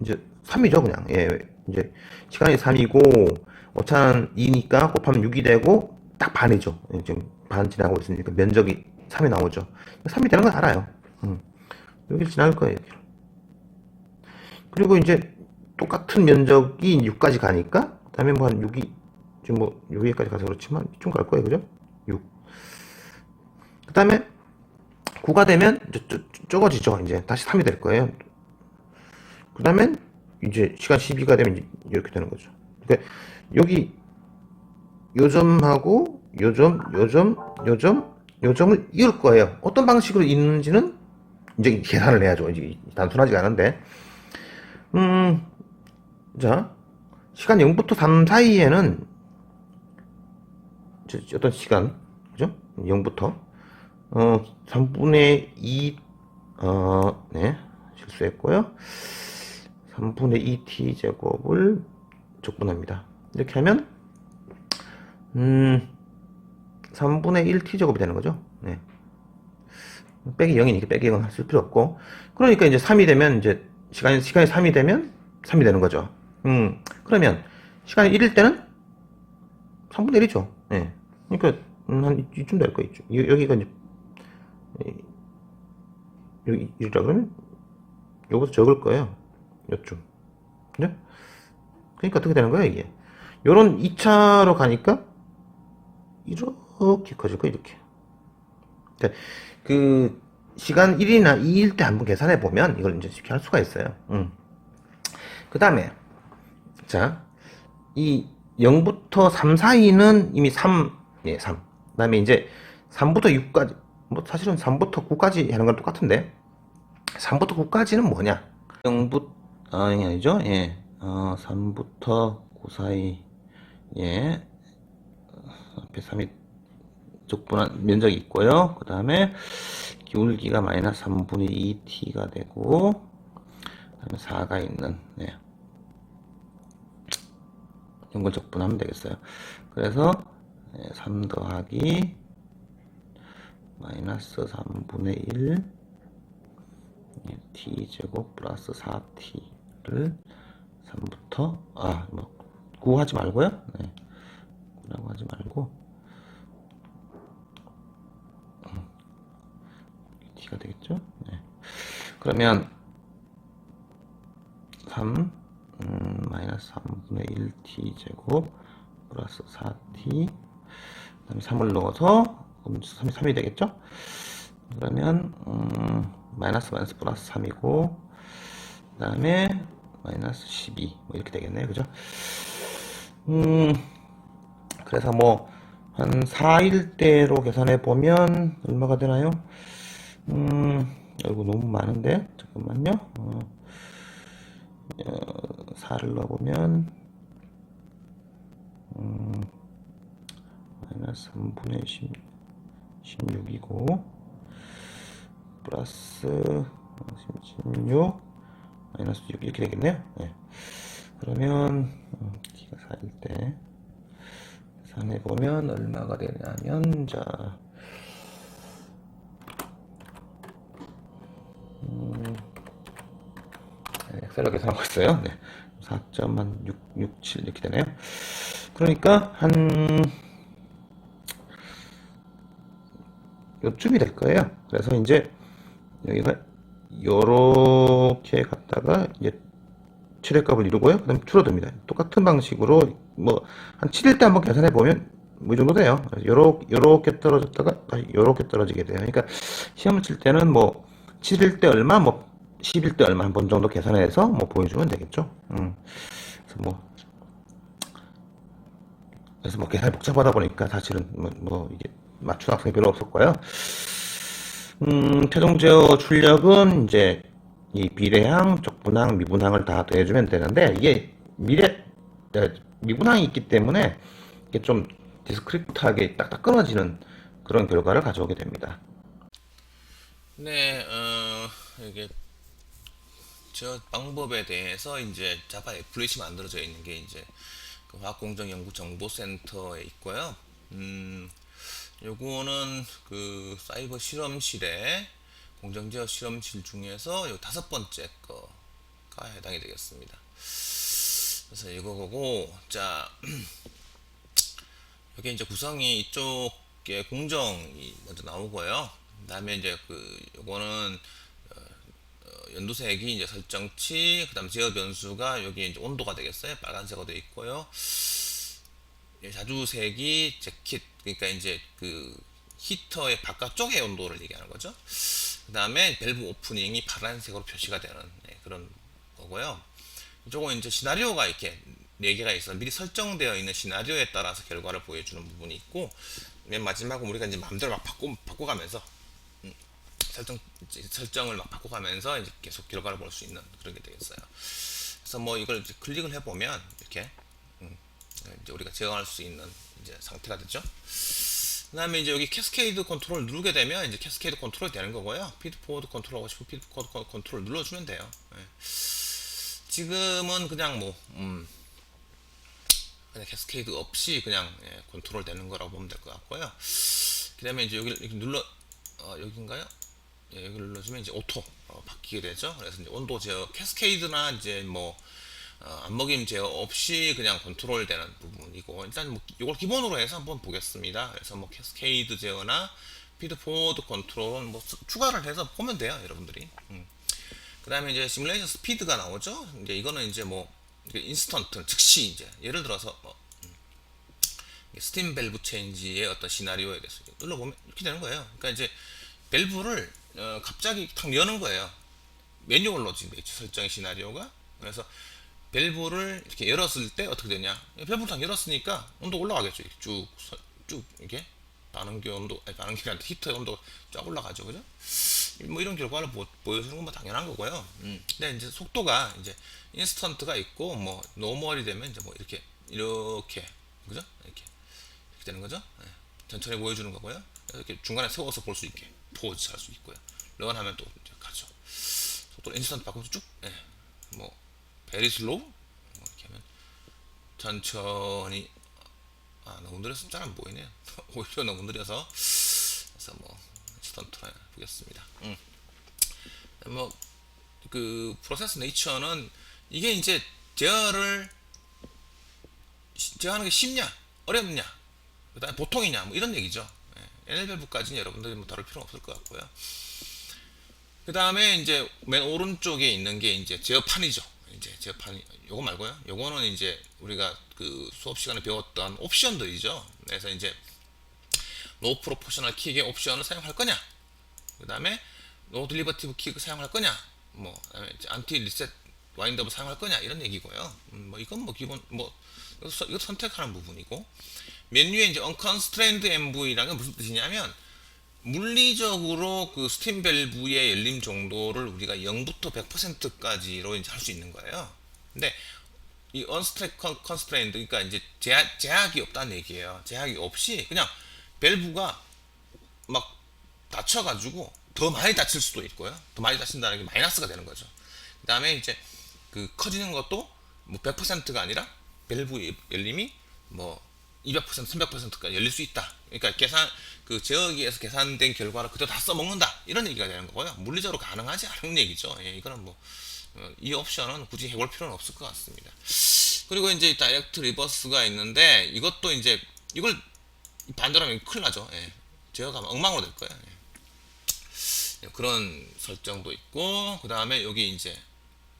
이제 3이죠, 그냥. 예, 이제 시간이 3이고 오차는 2니까 곱하면 6이 되고 딱 반이죠. 예, 지금 반 지나고 있으니까 면적이 3이 나오죠. 3이 되는 건 알아요. 여기를 지나갈 거예요. 여기를. 그리고 이제 똑같은 면적이 6까지 가니까 그다음에 뭐 한 6이 지금 뭐 여기까지 가서 그렇지만 좀 갈 거예요, 그죠? 6. 그다음에 9가 되면 적어지죠. 이제 다시 3이 될 거예요. 그다음에 이제 시간 12가 되면 이렇게 되는 거죠. 그러니까 여기 요점하고 요점을 이을 거예요. 어떤 방식으로 이는지는 이제 계산을 해야죠. 이제 단순하지가 않은데. 자, 시간 0부터 3 사이에는 어떤 시간, 그죠? 0부터 3분의 2, 네, 실수했고요. 3분의 2t 제곱을 적분합니다. 이렇게 하면 3분의 1t 제곱이 되는 거죠. 네. 빼기 0이니까 빼기 0은 쓸 필요 없고. 그러니까 이제 3이 되면 이제 시간이 3이 되면 3이 되는 거죠. 그러면 시간이 1일 때는 3분의 1이죠. 네. 그러니까 한 이쯤 될 거예요. 여기가 이제 여기 1이라 그러면 요거보다 적을 거예요. 요쯤. 네? 그러니까 어떻게 되는 거야, 이게? 요런 2차로 가니까 이렇게 커질 거예요, 이렇게. 그러니까 그 시간 1이나 2일 때 한번 계산해 보면 이걸 이제 쉽게 할 수가 있어요. 그 다음에 자, 이 0부터 3 사이는 이미 3, 예, 3. 그 다음에 이제 3부터 6까지, 뭐 사실은 3부터 9까지 하는 건 똑같은데 3부터 9까지는 뭐냐? 0부터, 아니죠? 예, 3부터 9 사이, 예, 앞에 3이 적분한 면적이 있고요. 그 다음에 기울기가 마이너스 3분의 2t가 되고, 그 다음에 4가 있는, 네. 이런 걸 적분하면 되겠어요. 그래서 3 더하기 마이너스 3분의 1 t제곱 플러스 4t를 3부터 뭐 구하지 말고요. 네. 구라고 하지 말고 t가 되겠죠. 네. 그러면 3 마이너스 3분의 1t 제곱 플러스 4t 그 다음에 3을 넣어서 3이 되겠죠. 그러면 마이너스 마이너스 플러스 3이고 그 다음에 마이너스 12 뭐 이렇게 되겠네요. 그죠? 그래서 뭐 한 4일대로 계산해 보면 얼마가 되나요? 이거 너무 많은데 잠깐만요. 4를 넣어보면 마이너스 3분의 16이고 플러스 16 마이너스 6 이렇게 되겠네요. 네. 그러면 t가 4일 때 계산해보면 얼마가 되냐면 자 엑셀로 계산하고 있어요. 네. 4.667 이렇게 되네요. 그러니까 한 요쯤이 될 거예요. 그래서 이제 여기가 요렇게 갔다가 이제 최대값을 이루고요. 그 다음에 줄어듭니다. 똑같은 방식으로 뭐 한 7일 때 한번 계산해 보면 뭐 이 정도 돼요. 요렇게 떨어졌다가 다시 요렇게 떨어지게 돼요. 그러니까 시험을 칠 때는 뭐 7일 때 얼마 뭐 10일 때 얼마 한 번 정도 계산해서 뭐 보여주면 되겠죠. 그래서 뭐 계산이 복잡하다 보니까 사실은 뭐 이게 맞춘 학생이 별로 없었고요. 최종 제어 출력은 이제 이 비례항, 적분항, 미분항을 다 더해주면 되는데 이게 미분항이 있기 때문에 이게 좀 디스크리프트하게 딱딱 끊어지는 그런 결과를 가져오게 됩니다. 네, 이게 저 방법에 대해서 이제 자바 애플릿이 만들어져 있는 게 이제 그 화학공정연구정보센터에 있고요. 요거는 그 사이버 실험실에 공정제어 실험실 중에서 요 5번째 거가 해당이 되겠습니다. 그래서 이거고, 자, 여기 이제 구성이 이쪽에 공정이 먼저 나오고요. 그 다음에 이제 요거는 연두색이 이제 설정치, 그 다음 제어 변수가 여기 이제 온도가 되겠어요. 빨간색으로 되어 있고요. 자주색이 재킷, 그러니까 이제 그 히터의 바깥쪽의 온도를 얘기하는 거죠. 그 다음에 밸브 오프닝이 파란색으로 표시가 되는 그런 거고요. 이쪽은 이제 시나리오가 이렇게 4개가 있어 미리 설정되어 있는 시나리오에 따라서 결과를 보여주는 부분이 있고, 맨 마지막은 우리가 이제 마음대로 막 바꿔가면서 설정을 막 바꿔가면서 이제 계속 결과를 볼 수 있는 그런 게 되겠어요. 그래서 뭐 이걸 이제 클릭을 해보면 이렇게 이제 우리가 제어할 수 있는 이제 상태가 되죠. 그 다음에 이제 여기 캐스케이드 컨트롤 누르게 되면 이제 캐스케이드 컨트롤이 되는 거고요. 피드포워드 컨트롤 하고 싶으면 피드포워드 컨트롤 눌러주면 돼요. 지금은 그냥 뭐 그냥 캐스케이드 없이 그냥 컨트롤 되는 거라고 보면 될 것 같고요. 그 다음에 이제 여기 이렇게 여기인가요? 여기를 눌러주면 이제 오토 바뀌게 되죠. 그래서 이제 온도 제어 캐스케이드나 이제 뭐 안먹임 제어 없이 그냥 컨트롤 되는 부분이고, 일단 뭐 이걸 기본으로 해서 한번 보겠습니다. 그래서 뭐 캐스케이드 제어나 피드포워드 컨트롤은 뭐 추가를 해서 보면 돼요, 여러분들이. 그 다음에 이제 시뮬레이션 스피드가 나오죠. 이제 이거는 이제 뭐 인스턴트 즉시 이제 예를 들어서 스팀 밸브 체인지의 어떤 시나리오에 대해서 눌러보면 이렇게 되는 거예요. 그러니까 이제 밸브를 갑자기 탁 여는 거예요. 매뉴얼로 지금 있죠, 설정의 시나리오가. 그래서 밸브를 이렇게 열었을 때 어떻게 되냐? 밸브를 딱 열었으니까 온도 올라가겠죠. 이렇게 쭉 이렇게 반응기 온도, 아니 반응기가 아니라 히터의 온도가 쫙 올라가죠, 그죠? 뭐 이런 결과를 보여주는 건 뭐 당연한 거고요. 근데 이제 속도가 이제 인스턴트가 있고 뭐 노멀이 되면 이제 뭐 이렇게 그죠? 이렇게 되는 거죠. 천천히 보여주는 거고요. 이렇게 중간에 세워서 볼 수 있게 포즈 할 수 있고요. 런하면 또 이제 가죠. 속도 인스턴트 바꾸면서 쭉, 뭐 베리 슬로우 이렇게 하면 천천히, 너무 느려서 잘 안 보이네요. 오히려 너무 느려서. 그래서 뭐 인스턴트로 해보겠습니다. 뭐 그 프로세스 네이처는 이게 이제 제어를 제어하는 게 쉽냐 어렵냐 그다음에 보통이냐 뭐 이런 얘기죠. NL밸브까지는 여러분들이 뭐 다룰 필요는 없을 것 같고요. 그 다음에 이제 맨 오른쪽에 있는 게 이제 제어판이죠. 이제 제어판이 요거 말고요. 요거는 이제 우리가 그 수업 시간에 배웠던 옵션들이죠. 그래서 이제 노 프로포셔널 킥의 옵션을 사용할 거냐, 그 다음에 노 딜리버티브 킥을 사용할 거냐, 뭐 그다음에 안티 리셋 와인드업을 사용할 거냐 이런 얘기고요. 뭐 이건 뭐 기본 뭐 이거 선택하는 부분이고, 맨 위에 이제 unconstrained MV라는 건 무슨 뜻이냐면 물리적으로 그 스팀 밸브의 열림 정도를 우리가 0부터 100%까지로 이제 할 수 있는 거예요. 근데 이 unconstrained 그러니까 이제 제약이 없다는 얘기예요. 제약이 없이 그냥 밸브가 막 닫혀가지고 더 많이 닫힐 수도 있고요. 더 많이 닫힌다는 게 마이너스가 되는 거죠. 그 다음에 이제 그 커지는 것도 뭐 100%가 아니라 밸브 열림이 뭐 200%, 300%까지 열릴 수 있다. 그러니까 계산 그 제어기에서 계산된 결과를 그대로 다 써먹는다. 이런 얘기가 되는 거고요. 물리적으로 가능하지 않은 얘기죠. 예, 이거는 뭐 이 옵션은 굳이 해볼 필요는 없을 것 같습니다. 그리고 이제 다이렉트 리버스가 있는데 이것도 이제 이걸 반대로 하면 큰일 나죠. 예. 제어가 엉망으로 될 거예요. 예. 그런 설정도 있고, 그 다음에 여기 이제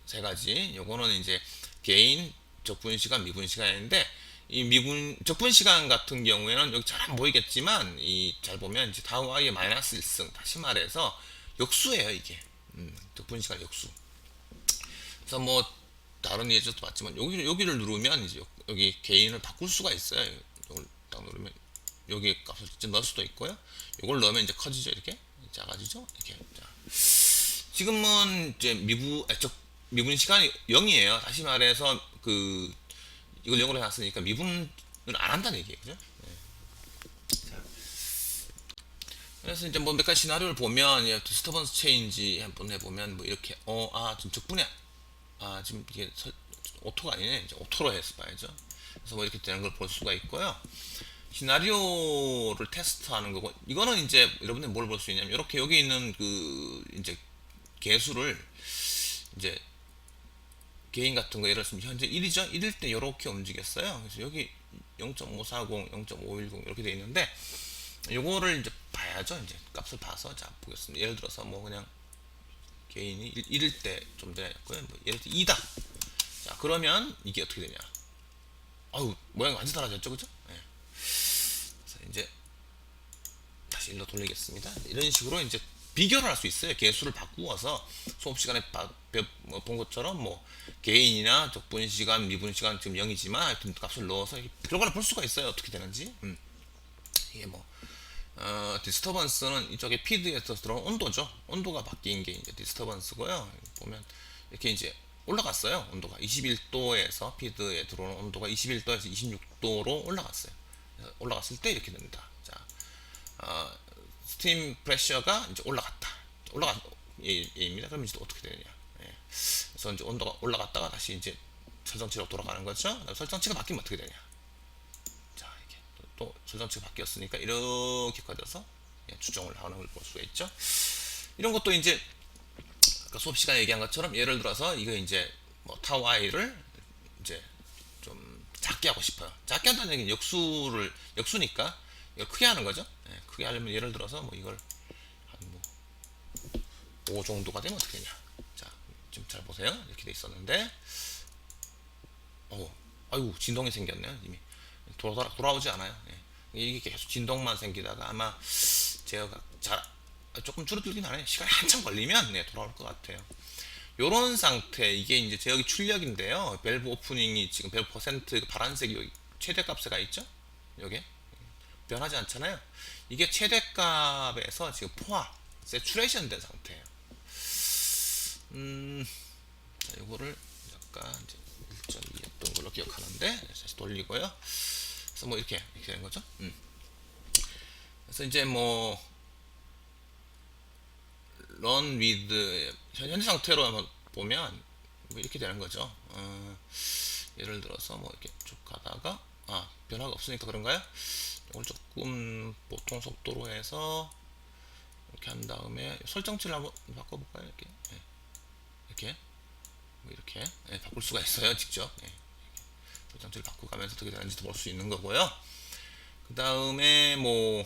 세 가지. 요거는 이제 개인 적분 시간, 미분 시간인데 이 미분 적분 시간 같은 경우에는 여기 잘 안 보이겠지만 이 잘 보면 이제 다우 i의 마이너스 1승, 다시 말해서 역수예요 이게. 적분 시간 역수. 그래서 뭐 다른 예제도 봤지만 여기를 누르면 이제 여기 개인을 바꿀 수가 있어요. 이걸 딱 누르면 여기 값을 직접 넣을 수도 있고요. 이걸 넣으면 이제 커지죠. 이렇게 작아지죠. 이렇게. 자. 지금은 이제 미분 시간이 0이에요. 다시 말해서 그 이걸 0으로 해놨으니까 미분을 안 한다는 얘기예요. 그죠? 네. 그래서 이제 뭐 몇 가지 시나리오를 보면 디스터번스 체인지 한번 해보면 뭐 이렇게 지금 적분이 지금 이게 오토가 아니네. 이제 오토로 해서 봐야죠. 그래서 뭐 이렇게 되는 걸 볼 수가 있고요. 시나리오를 테스트하는 거고, 이거는 이제 여러분들이 뭘 볼 수 있냐면 이렇게 여기 있는 그 이제 개수를 이제 개인 같은 거 예를 들면 현재 1이죠. 1일 때 이렇게 움직였어요. 그래서 여기 0.540, 0.510 이렇게 돼 있는데 요거를 이제 봐야죠. 이제 값을 봐서 자 보겠습니다. 예를 들어서 뭐 그냥 개인이 1일 때 좀 되었고요. 뭐 예를 들어 2다. 자 그러면 이게 어떻게 되냐? 아우 모양이 완전 달라졌죠, 그죠? 네. 그래서 이제 다시 일로 돌리겠습니다. 이런 식으로 이제 비교를 할 수 있어요. 개수를 바꾸어서 수업 시간에 본 것처럼 뭐 개인이나 적분 시간, 미분 시간 지금 0이지만 하여튼 값을 넣어서 결과를 볼 수가 있어요. 어떻게 되는지. 이게 뭐 디스터번스는 이쪽에 피드에서 들어온 온도죠. 온도가 바뀐 게 이제 디스터번스고요. 보면 이렇게 이제 올라갔어요. 온도가 21도에서 피드에 들어오는 온도가 21도에서 26도로 올라갔어요. 올라갔을 때 이렇게 됩니다. 자, 스팀 프레셔가 이제 올라갔다. 올라간 예입니다. 그럼 이제 어떻게 되느냐? 예. 그래서 이제 온도가 올라갔다가 다시 이제 설정치로 돌아가는 거죠. 설정치가 바뀌면 어떻게 되냐? 자, 이게 또 설정치가 바뀌었으니까 이렇게 커져서 추정을 하는 걸 볼 수가 있죠. 이런 것도 이제 아까 수업 시간에 얘기한 것처럼 예를 들어서 이거 이제 뭐 타우 i를 이제 좀 작게 하고 싶어요. 작게 한다는 얘기는 역수니까 이걸 크게 하는 거죠. 예, 크게 하려면 예를 들어서 뭐 이걸 한 뭐 5 정도가 되면 어떻게 되냐. 자, 지금 잘 보세요. 이렇게 돼 있었는데, 아유 진동이 생겼네요. 이미 돌아오지 않아요. 예. 이게 계속 진동만 생기다가 아마 제어가 조금 줄어들긴 하네요. 시간이 한참 걸리면 돌아올 것 같아요. 요런 상태, 이게 이제 제어기 출력인데요. 밸브 오프닝이 지금 밸브 퍼센트 파란색이 여기 최대값에 가 있죠. 요게 변하지 않잖아요. 이게 최대값에서 지금 포화, 세츄레이션 된 상태예요. 자, 요거를 약간 이제 1.2였던 걸로 기억하는데 다시 돌리고요. 그래서 뭐 이렇게 되는 거죠. 그래서 이제 뭐 run with 현재 상태로 한번 보면 뭐 이렇게 되는 거죠. 예를 들어서 뭐 이렇게 쭉 가다가 변화가 없으니까 그런가요? 이걸 조금 보통 속도로 해서 이렇게 한 다음에 설정치를 한번 바꿔볼까요? 이렇게 이렇게 뭐 이렇게 바꿀 수가 있어요. 직접 설정치를 바꿔가면서 어떻게 되는지도 볼 수 있는 거고요. 그 다음에 뭐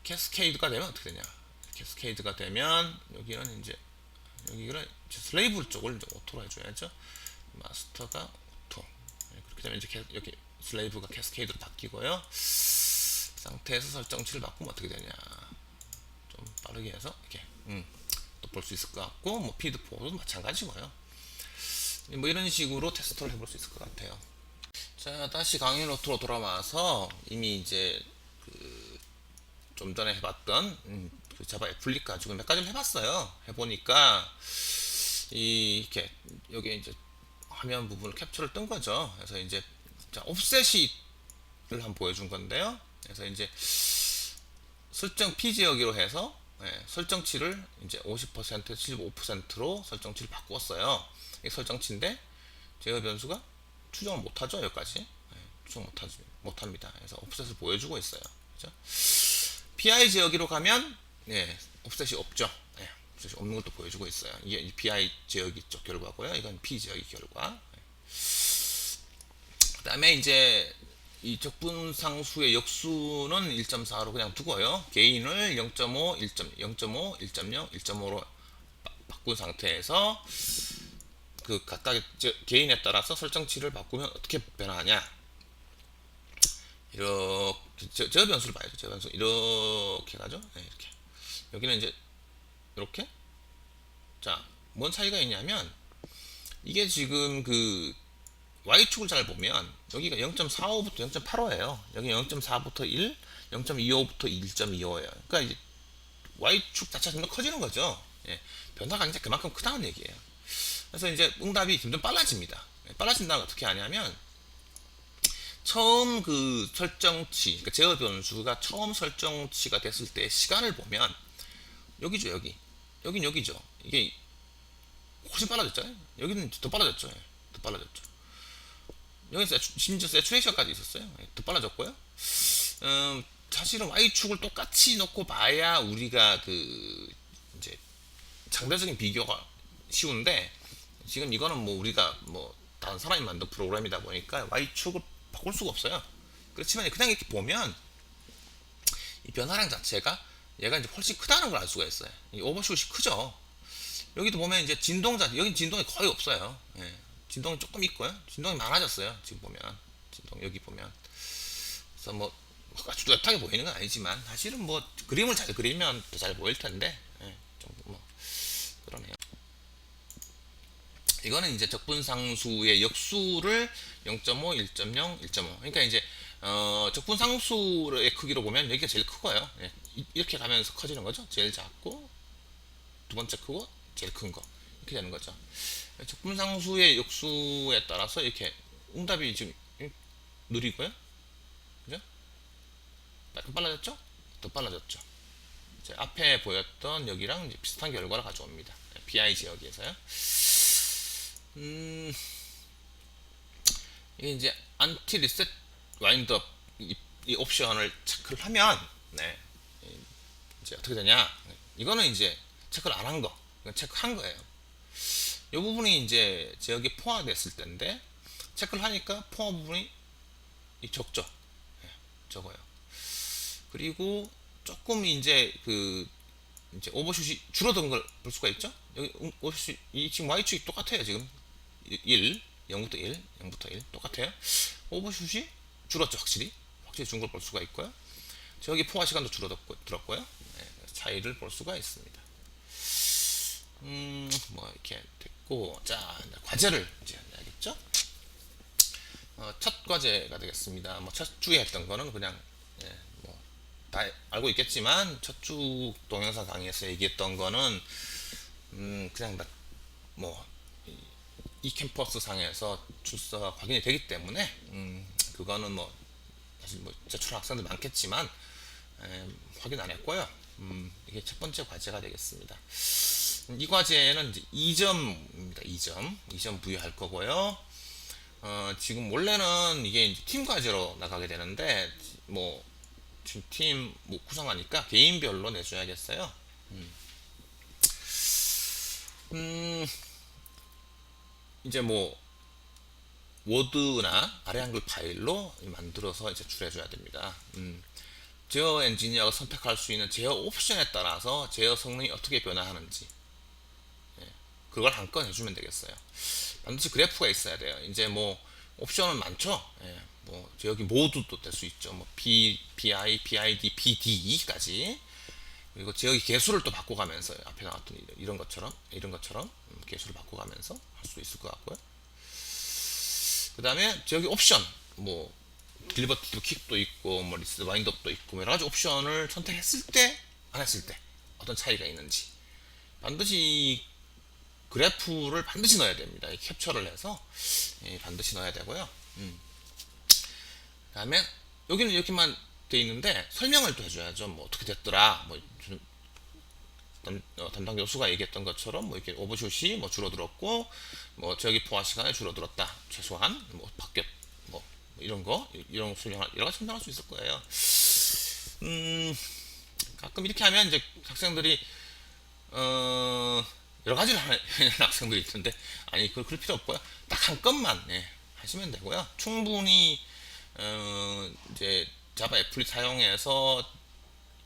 캐스케이드가 되면 어떻게 되냐? 캐스케이드가 되면 여기는 이제 여기는 슬레이브 쪽을 이제 오토로 해줘야죠. 마스터가 오토. 그렇게 되면 이제 여기 슬레이브가 캐스케이드로 바뀌고요. 상태에서 설정치를 바꾸면 어떻게 되냐? 좀 빠르게 해서 이렇게 또 볼 수 있을 것 같고, 뭐 피드 포도 마찬가지고요. 뭐 이런 식으로 테스트를 해볼 수 있을 것 같아요. 자, 다시 강의 노트로 돌아와서 이미 이제 좀 전에 해봤던 그 자바 애플릭 가지고 몇 가지를 해봤어요. 해보니까 이렇게 여기 이제 화면 부분을 캡처를 뜬 거죠. 그래서 이제 자, 옵셋을 한번 보여준 건데요. 그래서 이제 설정 P 지역으로 해서 설정치를 이제 50% 75%로 설정치를 바꾸었어요. 이게 설정치인데 제어 변수가 추정을 못하죠. 여기까지 추정 못합니다. 그래서 옵셋을 보여주고 있어요. 그죠? PI 지역으로 가면 옵셋이 없죠. 옵셋이 없는 걸 또 보여주고 있어요. 이게 PI 지역이 쪽 결과고요. 이건 P 지역이 결과. 그 다음에 이제 이 적분상수의 역수는 1.4로 그냥 두고요. 개인을 0.5, 0.5, 1.0, 1.5로 바꾼 상태에서 그 각각의 개인에 따라서 설정치를 바꾸면 어떻게 변화하냐? 이렇게 저 변수를 봐야죠. 저 변수 이렇게 가죠. 이렇게 여기는 이제 이렇게 자, 뭔 차이가 있냐면 이게 지금 그 Y축을 잘 보면 여기가 0.45부터 0.85예요. 여기 0.4부터 1, 0.25부터 1.25예요. 그러니까 이제 Y축 자체가 좀 더 커지는 거죠. 변화가 이제 그만큼 크다는 얘기예요. 그래서 이제 응답이 점점 빨라집니다. 빨라진다는 어떻게 하냐면 처음 그 설정치, 그러니까 제어 변수가 처음 설정치가 됐을 때 시간을 보면 여기죠, 여기. 여긴 여기죠. 이게 훨씬 빨라졌잖아요. 여기는 더 빨라졌죠. 더 빨라졌죠. 여기서 심지어 세츄레이션까지 있었어요. 더 빨라졌고요. 사실은 Y축을 똑같이 놓고 봐야 우리가 그 이제 상대적인 비교가 쉬운데 지금 이거는 뭐 우리가 뭐 다른 사람이 만든 프로그램이다 보니까 Y축을 바꿀 수가 없어요. 그렇지만 그냥 이렇게 보면 이 변화량 자체가 얘가 이제 훨씬 크다는 걸 알 수가 있어요. 이 오버슛이 크죠. 여기도 보면 이제 진동자, 여긴 진동이 거의 없어요. 진동이 조금 있고요. 진동이 많아졌어요. 지금 보면 진동 여기 보면 그래서 뭐 아주 뚜렷하게 보이는 건 아니지만 사실은 뭐 그림을 잘 그리면 더 잘 보일 텐데 좀 뭐 그러네요. 이거는 이제 적분상수의 역수를 0.5, 1.0, 1.5. 그러니까 이제 적분상수의 크기로 보면 여기가 제일 크고요. 이렇게 가면서 커지는 거죠. 제일 작고 두 번째 크고 제일 큰 거 이렇게 되는 거죠. 적분상수의 역수에 따라서 이렇게 응답이 지금 느리고요. 그죠? 약간 빨라졌죠? 더 빨라졌죠. 이제 앞에 보였던 여기랑 이제 비슷한 결과를 가져옵니다. BI 지역에서요. 이게 이제 안티 리셋 와인드업 이 옵션을 체크를 하면 이제 어떻게 되냐? 이거는 이제 체크를 안 한 거, 체크한 거예요. 이 부분이 이제 제역이 포화됐을 때인데 체크를 하니까 포화 부분이 적죠. 적어요. 그리고 조금 이제 그 이제 오버슛이 줄어든 걸 볼 수가 있죠. 여기 오버슛 이 지금 Y축이 똑같아요. 지금 1, 0부터 1, 0부터 1 똑같아요. 오버슛이 줄었죠. 확실히 준 걸 볼 수가 있고요. 저기 포화 시간도 줄었고요. 차이를 볼 수가 있습니다. 뭐 이렇게 됐고, 자 과제를 이제 해야겠죠. 첫 과제가 되겠습니다. 뭐 첫 주에 했던 거는 그냥 뭐 다 알고 있겠지만 첫 주 동영상 강의에서 얘기했던 거는 그냥 뭐 이 캠퍼스 상에서 출석 확인이 되기 때문에 그거는 뭐 사실 뭐 제출한 학생들 많겠지만 확인 안 했고요. 이게 첫 번째 과제가 되겠습니다. 이 과제는 이제 2점입니다. 2점 부여할 거고요. 지금 원래는 이게 이제 팀 과제로 나가게 되는데 뭐 지금 팀 뭐 구성하니까 개인별로 내줘야겠어요. 이제 뭐 워드나 아래 한글 파일로 만들어서 이제 출해줘야 됩니다. 제어 엔지니어가 선택할 수 있는 제어 옵션에 따라서 제어 성능이 어떻게 변화하는지 그걸 한건 해주면 되겠어요. 반드시 그래프가 있어야 돼요. 이제 뭐 옵션은 많죠. 뭐 여기 모드도 될 수 있죠. 뭐 BI, BID, BDE까지. 그리고 제어기 개수를 또 바꿔가면서 앞에 나왔던 이런 것처럼 개수를 바꿔가면서 할 수도 있을 것 같고요. 그 다음에 제어기 옵션 뭐 딜버티브 킥도 있고 뭐 리스트 와인드업도 있고 여러 가지 옵션을 선택했을 때 안 했을 때 어떤 차이가 있는지 반드시 그래프를 반드시 넣어야 됩니다. 캡처를 해서 반드시 넣어야 되고요. 그 다음에 여기는 이렇게만 돼 있는데 설명을 또 해줘야죠. 뭐 어떻게 됐더라. 뭐 담당 교수가 얘기했던 것처럼 뭐 이렇게 오버슛이 뭐 줄어들었고 뭐 저기 포화 시간이 줄어들었다. 최소한 뭐 바뀌었 뭐 이런 거 이런 설명을 여러 가지 설명할 수 있을 거예요. 가끔 이렇게 하면 이제 학생들이 여러 가지를 하는 학생들이 있던데 아니 그럴 필요 없고요. 딱 한 건만 하시면 되고요. 충분히 이제 자바 애플리 사용해서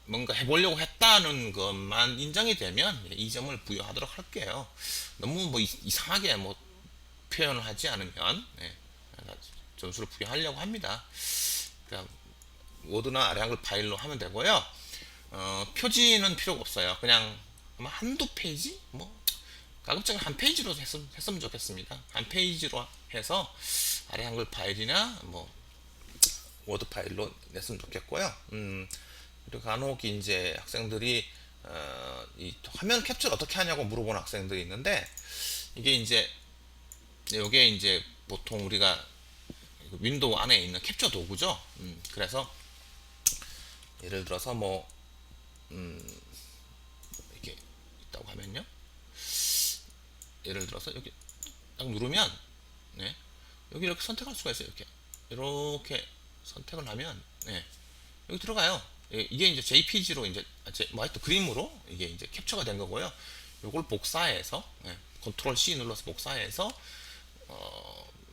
뭔가 해보려고 했다는 것만 인정이 되면 이 점을 부여하도록 할게요. 너무 뭐 이상하게 뭐 표현을 하지 않으면 점수를 부여하려고 합니다. 그러니까 워드나 아래 한글 파일로 하면 되고요. 표지는 필요가 없어요. 그냥 아마 한두 페이지 뭐 가급적 한 페이지로 했으면 좋겠습니다. 한 페이지로 해서 아래 한글 파일이나 뭐 워드 파일로 냈으면 좋겠고요. 그리고 간혹 이제 학생들이 이 화면 캡처를 어떻게 하냐고 물어보는 학생들이 있는데 이게 이제 이게 이제 보통 우리가 윈도우 안에 있는 캡처 도구죠. 그래서 예를 들어서 뭐 이렇게 있다고 하면요. 예를 들어서 여기 딱 누르면 여기 이렇게 선택할 수가 있어요. 이렇게 선택을 하면 여기 들어가요. 이게 이제 JPG로 이제 뭐 하여튼 그림으로 이게 이제 캡처가 된 거고요. 요걸 복사해서 컨트롤 C 눌러서 복사해서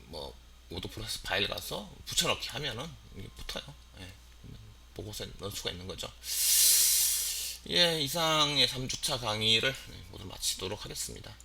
뭐 워드프레스 파일 가서 붙여넣기 하면은 이게 붙어요. 보고서에 넣을 수가 있는 거죠. 이상의 3주차 강의를 모두 마치도록 하겠습니다.